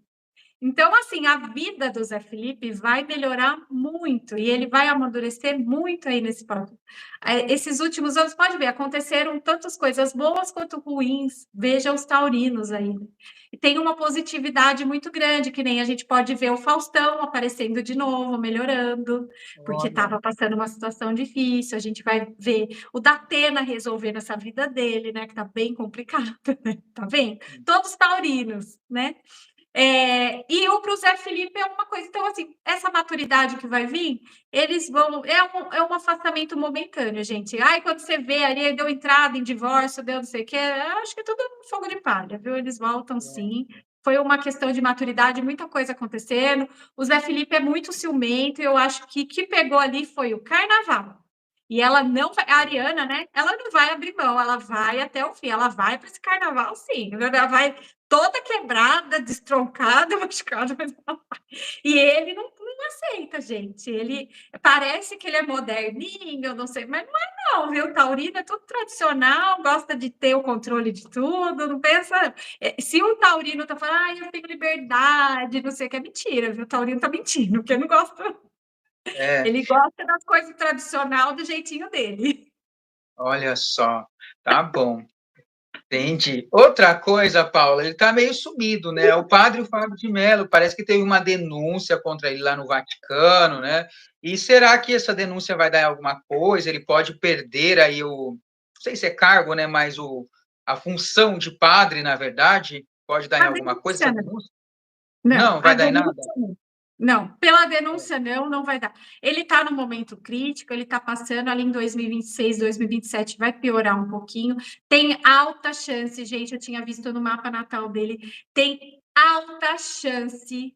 Então, assim, a vida do Zé Felipe vai melhorar muito e ele vai amadurecer muito aí nesse próximo. Esses últimos anos, pode ver, aconteceram tantas coisas boas quanto ruins. Veja os taurinos aí. E tem uma positividade muito grande, que nem a gente pode ver o Faustão aparecendo de novo, melhorando, porque Olha, estava passando uma situação difícil. A gente vai ver o Datena resolvendo essa vida dele, né? Que tá bem complicado, né? Tá vendo? Todos taurinos, né? E o para o Zé Felipe é uma coisa. Então, assim, essa maturidade que vai vir, eles vão. É um afastamento momentâneo, gente. Ai, quando você vê ali, deu entrada em divórcio, deu não sei o quê, acho que é tudo fogo de palha, viu? Eles voltam sim. Foi uma questão de maturidade, muita coisa acontecendo. O Zé Felipe é muito ciumento, e eu acho que pegou ali foi o carnaval. E ela não vai, a Ariana, né? Ela não vai abrir mão, ela vai até o fim, ela vai para esse carnaval, sim. Ela vai toda quebrada, destroncada, machucada, mas ela vai. E ele não aceita, gente. Ele parece que ele é moderninho, eu não sei, mas não é, não, viu? Taurino é tudo tradicional, gosta de ter o controle de tudo, não pensa. Se o Taurino tá falando, ah, eu tenho liberdade, não sei o que, é mentira, viu? O Taurino tá mentindo, porque não gosta. é, Ele gosta das coisas tradicional do jeitinho dele. olha só, tá bom. Entendi. Outra coisa, Paula, ele está meio sumido, né? O padre Fábio de Mello parece que teve uma denúncia contra ele lá no Vaticano, né? E será que essa denúncia vai dar em alguma coisa? Ele pode perder aí não sei se é cargo, né? Mas a função de padre, na verdade, pode dar em A alguma coisa essa denúncia, denúncia? não, Não, a vai dar em nada? denúncia não. Não, pela denúncia não vai dar. Ele está no momento crítico, ele está passando ali em 2026, 2027, vai piorar um pouquinho. Tem alta chance, gente, eu tinha visto no mapa natal dele, tem alta chance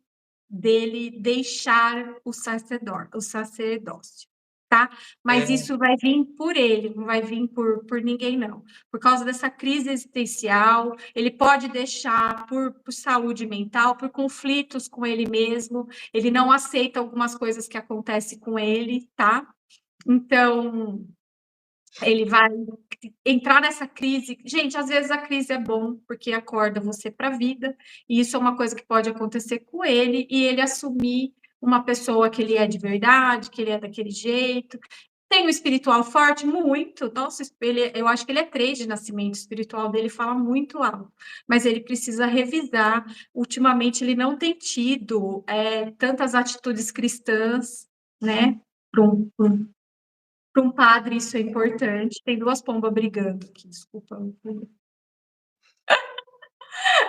dele deixar o sacerdócio, tá? Mas É, isso vai vir por ele, não vai vir por ninguém, não. Por causa dessa crise existencial, ele pode deixar por saúde mental, por conflitos com ele mesmo, ele não aceita algumas coisas que acontecem com ele, tá? Então, ele vai entrar nessa crise. Gente, às vezes a crise é bom, porque acorda você para a vida, e isso é uma coisa que pode acontecer com ele, e ele assumir uma pessoa que ele é de verdade, que ele é daquele jeito. Tem um espiritual forte? Muito. Nossa, eu acho que ele é 3 de nascimento, o espiritual dele fala muito alto, mas ele precisa revisar. Ultimamente, ele não tem tido tantas atitudes cristãs, né? Para um padre, isso é importante. Tem 2 pombas brigando aqui, desculpa.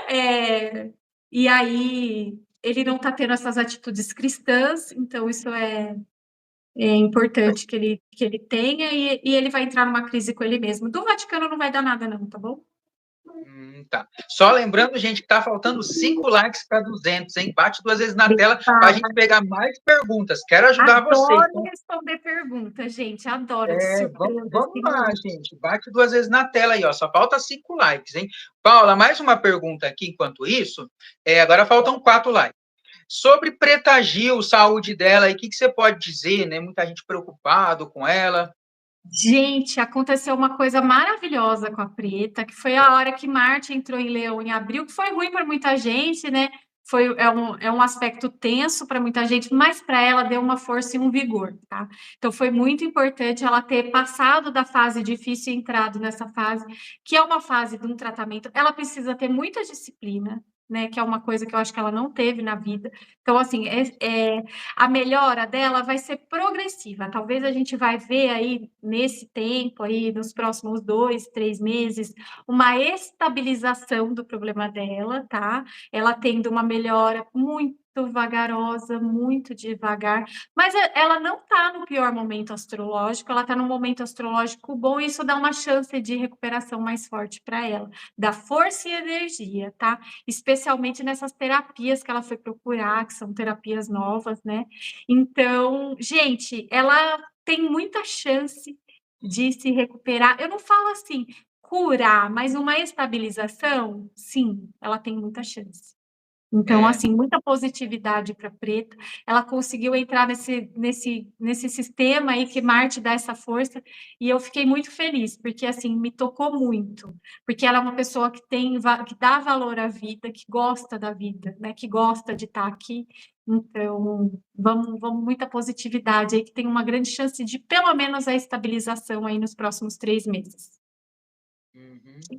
É, e aí, ele não está tendo essas atitudes cristãs, então isso é importante que ele tenha, e ele vai entrar numa crise com ele mesmo. Do Vaticano não vai dar nada, não, tá bom? tá. Só lembrando, gente, que tá faltando 5 likes para 200, hein? Bate 2 vezes na tela para a gente pegar mais perguntas. Quero ajudar vocês, Adoro tá? responder perguntas, gente. Adoro de surpresa, Vamos assim, lá, muito. gente. Bate 2 vezes na tela aí, ó. Só falta 5 likes, hein? Paula, mais uma pergunta aqui enquanto isso. Agora faltam 4 likes. Sobre Preta Gil, saúde dela, o que você pode dizer, né? Muita gente preocupado com ela. Gente, aconteceu uma coisa maravilhosa com a Preta, que foi a hora que Marte entrou em Leão em abril, que foi ruim para muita gente, né? É um aspecto tenso para muita gente, mas para ela deu uma força e um vigor, tá? Então foi muito importante ela ter passado da fase difícil e entrado nessa fase, que é uma fase de um tratamento. Ela precisa ter muita disciplina, né? Que é uma coisa que eu acho que ela não teve na vida. Então, assim, a melhora dela vai ser progressiva. Talvez a gente vai ver aí nesse tempo aí, nos próximos 2, 3 meses, uma estabilização do problema dela, tá? Ela tendo uma melhora muito vagarosa, muito devagar, mas ela não está no pior momento astrológico, ela está num momento astrológico bom, e isso dá uma chance de recuperação mais forte para ela, dá força e energia, tá? Especialmente nessas terapias que ela foi procurar, que são terapias novas, né? Então, gente, ela tem muita chance de se recuperar. Eu não falo assim, curar, mas uma estabilização, sim, ela tem muita chance. Então, assim, muita positividade para Preta. Ela conseguiu entrar nesse sistema aí que Marte dá essa força, e eu fiquei muito feliz, porque assim, me tocou muito, porque ela é uma pessoa que dá valor à vida, que gosta da vida, né? Que gosta de estar aqui. Então, vamos muita positividade aí, que tem uma grande chance de pelo menos a estabilização aí nos próximos 3 meses.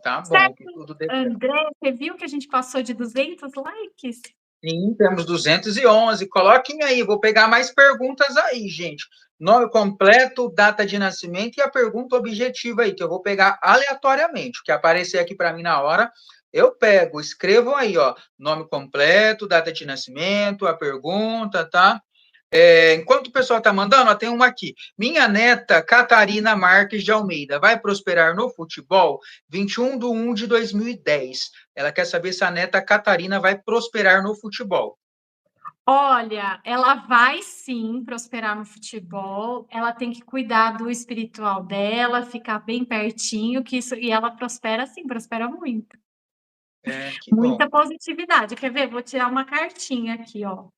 Tá bom, que Certo, tudo dê certo. André, você viu que a gente passou de 200 likes? Sim, temos 211. Coloquem aí, vou pegar mais perguntas aí, gente. Nome completo, data de nascimento e a pergunta objetiva aí, que eu vou pegar aleatoriamente. O que aparecer aqui para mim na hora, eu pego. Escrevam aí, ó. Nome completo, data de nascimento, a pergunta, tá? Enquanto o pessoal está mandando, ó, tem uma aqui. Minha neta, Catarina Marques de Almeida, vai prosperar no futebol? 21/1/2010. Ela quer saber se a neta Catarina vai prosperar no futebol. Olha, ela vai sim prosperar no futebol. Ela tem que cuidar do espiritual dela, ficar bem pertinho, que isso e ela prospera sim, prospera muito. Que Muita bom. positividade. Quer ver? Vou tirar uma cartinha aqui, ó.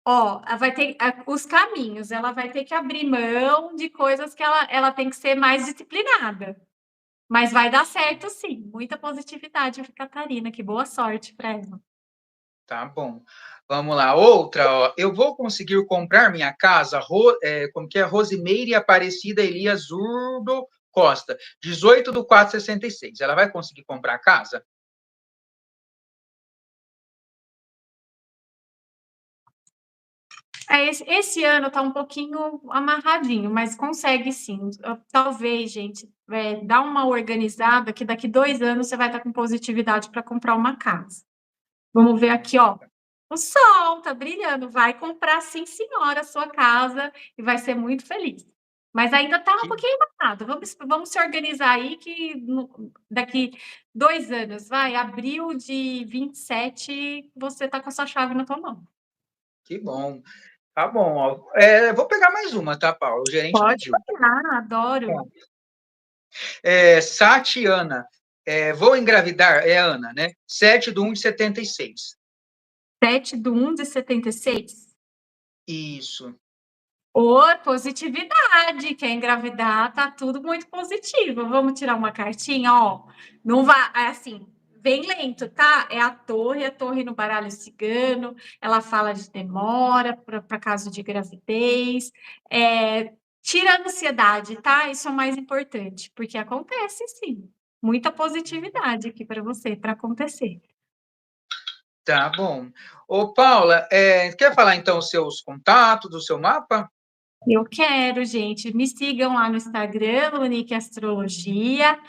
Ó, ela vai ter os caminhos. Ela vai ter que abrir mão de coisas que ela tem que ser mais disciplinada. Mas vai dar certo sim. Muita positividade, Catarina. Que boa sorte para ela. Tá bom. Vamos lá. Outra, ó. Eu vou conseguir comprar minha casa, como que é? Rosimeire Aparecida Elias Urdo Costa, 18/4/66. Ela vai conseguir comprar a casa? Esse ano está um pouquinho amarradinho, mas consegue sim. Talvez, gente, dá uma organizada que daqui 2 anos você vai estar com positividade para comprar uma casa. Vamos ver aqui, ó. O sol tá brilhando. Vai comprar, sim, senhora, a sua casa e vai ser muito feliz. Mas ainda está um pouquinho amarrado. Vamos se organizar aí que daqui 2 anos, abril de 27, você está com a sua chave na tua mão. Que bom. Tá bom, ó. Vou pegar mais uma, tá, Paulo? O gerente Pode pediu. pegar, adoro. Satiana, vou engravidar, é Ana, né? 7/1/76. 7/1/76. Isso. Ô, positividade. Quer engravidar, tá tudo muito positivo. Vamos tirar uma cartinha, ó. Não vai, assim, bem lento, tá? É a torre no baralho cigano. Ela fala de demora para caso de gravidez. Tira a ansiedade, tá? Isso é o mais importante, porque acontece sim. Muita positividade aqui para você, para acontecer. Tá bom. Ô, Paula, quer falar então os seus contatos, do seu mapa? Eu quero, gente. Me sigam lá no Instagram, Lunique Astrologia.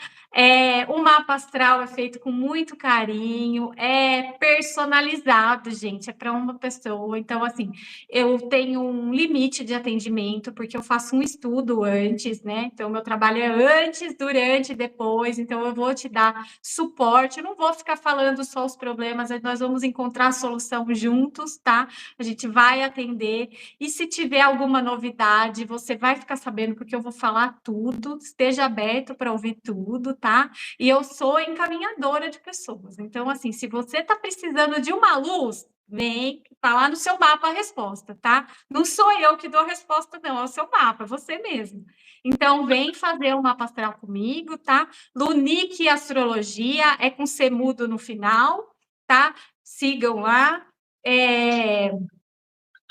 O mapa astral é feito com muito carinho, é personalizado, gente, é para uma pessoa. Então, assim, eu tenho um limite de atendimento, porque eu faço um estudo antes, né? Então, meu trabalho é antes, durante e depois. Então, eu vou te dar suporte. Eu não vou ficar falando só os problemas, nós vamos encontrar a solução juntos, tá? A gente vai atender. E se tiver alguma novidade, você vai ficar sabendo, porque eu vou falar tudo. Esteja aberto para ouvir tudo, tá? E eu sou encaminhadora de pessoas. Então, assim, se você está precisando de uma luz, vem, tá lá no seu mapa a resposta, tá? Não sou eu que dou a resposta, não, é o seu mapa, é você mesmo. Então, vem fazer um mapa astral comigo, tá? Lunique Astrologia, é com C mudo no final, tá? Sigam lá.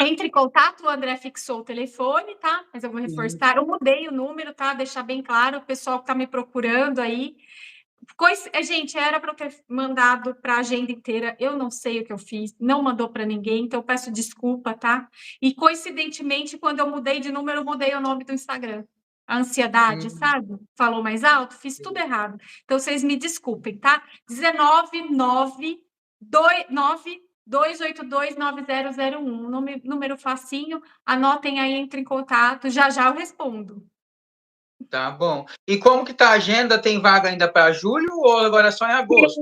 Entre em contato, o André fixou o telefone, tá? Mas eu vou reforçar. Eu mudei o número, tá? Deixar bem claro, o pessoal que está me procurando aí. Gente, era para eu ter mandado para a agenda inteira. Eu não sei o que eu fiz, não mandou para ninguém, então eu peço desculpa, tá? E coincidentemente, quando eu mudei de número, eu mudei o nome do Instagram. A ansiedade, sabe? Falou mais alto, fiz tudo errado. Então vocês me desculpem, tá? 19992829001. Número facinho, anotem aí, entre em contato, já já eu respondo. Tá bom. E como que tá a agenda? Tem vaga ainda para julho ou agora só em agosto?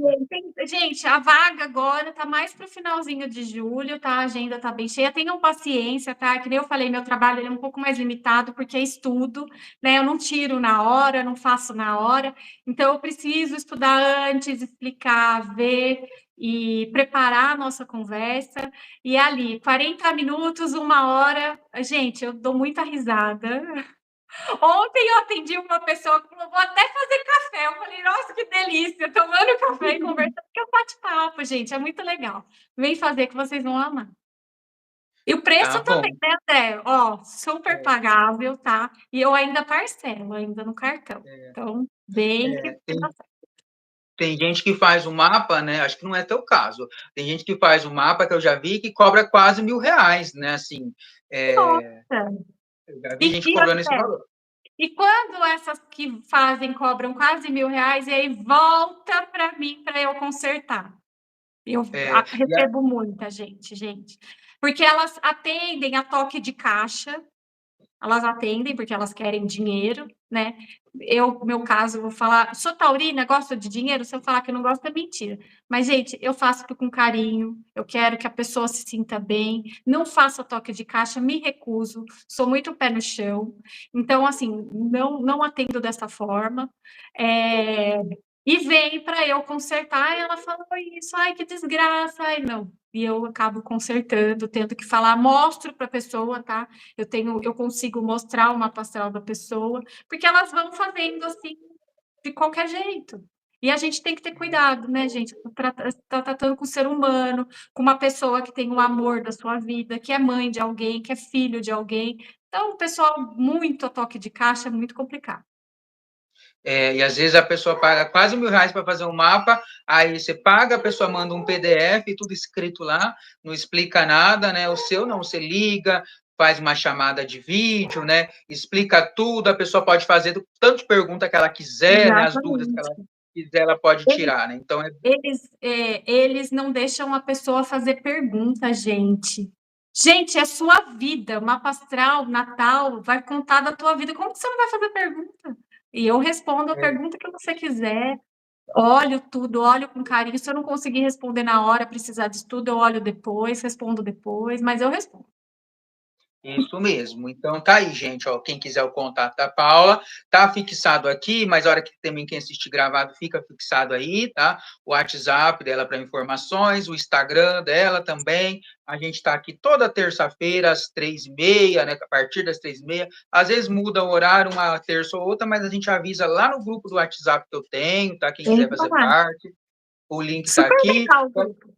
Gente, a vaga agora tá mais para o finalzinho de julho, tá? A agenda tá bem cheia. Tenham paciência, tá? Que nem eu falei, meu trabalho ele é um pouco mais limitado porque é estudo, né? Eu não tiro na hora, não faço na hora. Então eu preciso estudar antes, explicar, ver e preparar a nossa conversa. E ali, 40 minutos, 1 hora, gente, eu dou muita risada. Ontem eu atendi uma pessoa que falou: vou até fazer café. Eu falei: nossa, que delícia, tomando café e conversando, que é um bate-papo, gente, é muito legal. Vem fazer que vocês vão amar. E o Tá preço também, bom. né, André? Ó, super É, pagável, tá? E eu ainda parcelo, ainda no cartão. é, Então, bem que é. Tem gente que faz o mapa, né? Acho que não é teu caso. Tem gente que faz o mapa que eu já vi que cobra quase R$ 1.000, né? Assim, nossa. eu já vi gente E, cobrando esse André, valor. e quando essas que fazem cobram quase R$ 1.000, e aí volta para mim para eu consertar. Eu É, recebo muita gente, porque elas atendem a toque de caixa, elas atendem porque elas querem dinheiro, né? Eu, no meu caso, vou falar, sou taurina, gosto de dinheiro, se eu falar que eu não gosto é mentira. Mas, gente, eu faço com carinho, eu quero que a pessoa se sinta bem, não faço a toque de caixa, me recuso, sou muito pé no chão. Então, assim, não atendo dessa forma. É, e vem para eu consertar, e ela fala isso, ai, que desgraça, ai, não. E eu acabo consertando, tendo que falar, mostro para a pessoa, tá? Eu consigo mostrar uma astral da pessoa, porque elas vão fazendo assim, de qualquer jeito. E a gente tem que ter cuidado, né, gente? Tá tratando com o ser humano, com uma pessoa que tem o amor da sua vida, que é mãe de alguém, que é filho de alguém. Então, o pessoal muito a toque de caixa é muito complicado. E às vezes a pessoa paga quase R$ 1.000 para fazer um mapa, aí você paga, a pessoa manda um PDF, tudo escrito lá, não explica nada, né? O seu não, você liga, faz uma chamada de vídeo, né? Explica tudo, a pessoa pode fazer tanto de pergunta que ela quiser, né? As dúvidas que ela Exatamente. quiser, ela pode tirar, né? Então, Eles não deixam a pessoa fazer pergunta, gente. Gente, é sua vida. Mapa astral, Natal, vai contar da tua vida. Como que você não vai fazer pergunta? E eu respondo a pergunta que você quiser. Olho tudo, olho com carinho. Se eu não conseguir responder na hora, precisar de estudo, eu olho depois, respondo depois, mas eu respondo. isso mesmo. Então tá aí, gente. Ó, quem quiser o contato da Paula, tá fixado aqui, mas a hora que também quem assistir gravado fica fixado aí, tá? O WhatsApp dela para informações, o Instagram dela também. A gente está aqui toda terça-feira, às 3h30, né? A partir das 3h30. Às vezes muda o horário, uma terça ou outra, mas a gente avisa lá no grupo do WhatsApp que eu tenho, tá? Quem quiser Entra fazer lá. parte. O link está Super aqui. legal o grupo.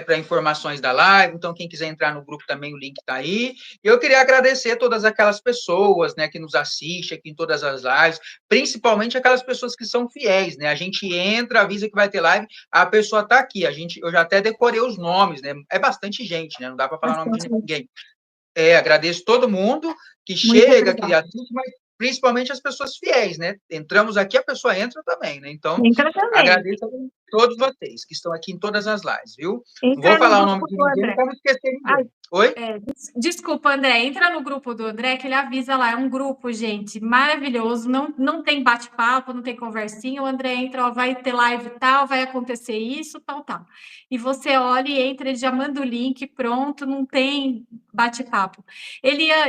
Para informações da live, então quem quiser entrar no grupo também, o link está aí. E eu queria agradecer a todas aquelas pessoas, né, que nos assistem aqui em todas as lives, principalmente aquelas pessoas que são fiéis, né? A gente entra, avisa que vai ter live, a pessoa está aqui. Eu já até decorei os nomes, né? É bastante gente, né? Não dá para falar o nome de Bastante. ninguém. Agradeço todo mundo que Muito chega, que obrigada. assiste, mas principalmente as pessoas fiéis, né? Entramos aqui, a pessoa entra também, né? Então, Entra também. agradeço a todos vocês que estão aqui em todas as lives, viu? Não vou Entra no falar o nome grupo de do ninguém André. para não esquecer Ai, ninguém. Oi? desculpa, André. Entra no grupo do André, que ele avisa lá. É um grupo, gente, maravilhoso. Não tem bate-papo, não tem conversinha. O André entra, ó, vai ter live tal, vai acontecer isso, tal, tal. E você olha e entra, ele já manda o link, pronto, não tem bate-papo.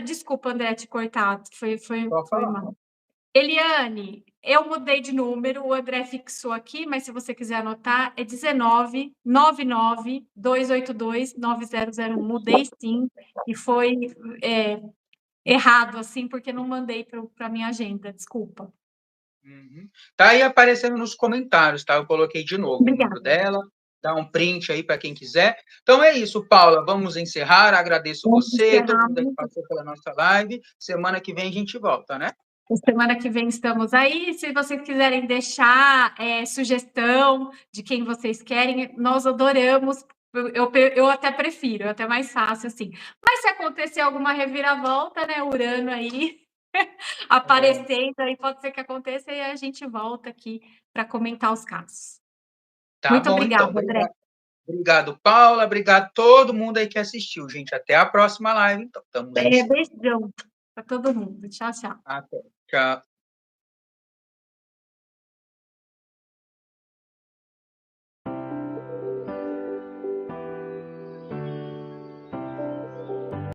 Desculpa, André, te cortar, Pode foi falar. mal. Eliane, eu mudei de número, o André fixou aqui, mas se você quiser anotar, é 19 99 282 9001. Mudei sim, e foi é, errado, assim, porque não mandei para a minha agenda, desculpa. Uhum. Tá aí aparecendo nos comentários, tá? Eu coloquei de novo o número Obrigada. dela, dá um print aí para quem quiser. Então é isso, Paula, vamos encerrar. Agradeço Vamos você, todo encerrar. mundo que passou pela nossa live. Semana que vem a gente volta, né? Semana que vem estamos aí. Se vocês quiserem deixar sugestão de quem vocês querem, nós adoramos. Eu até prefiro, é até mais fácil assim. Mas se acontecer alguma reviravolta, né, Urano aí aparecendo, aí pode ser que aconteça e a gente volta aqui para comentar os casos. Tá Muito bom, então. obrigada, André. Obrigado. Obrigado, Paula. Obrigado a todo mundo aí que assistiu, gente. Até a próxima live, então. Tamo junto. Beijão. para todo mundo. Tchau, tchau. Até. Tchau.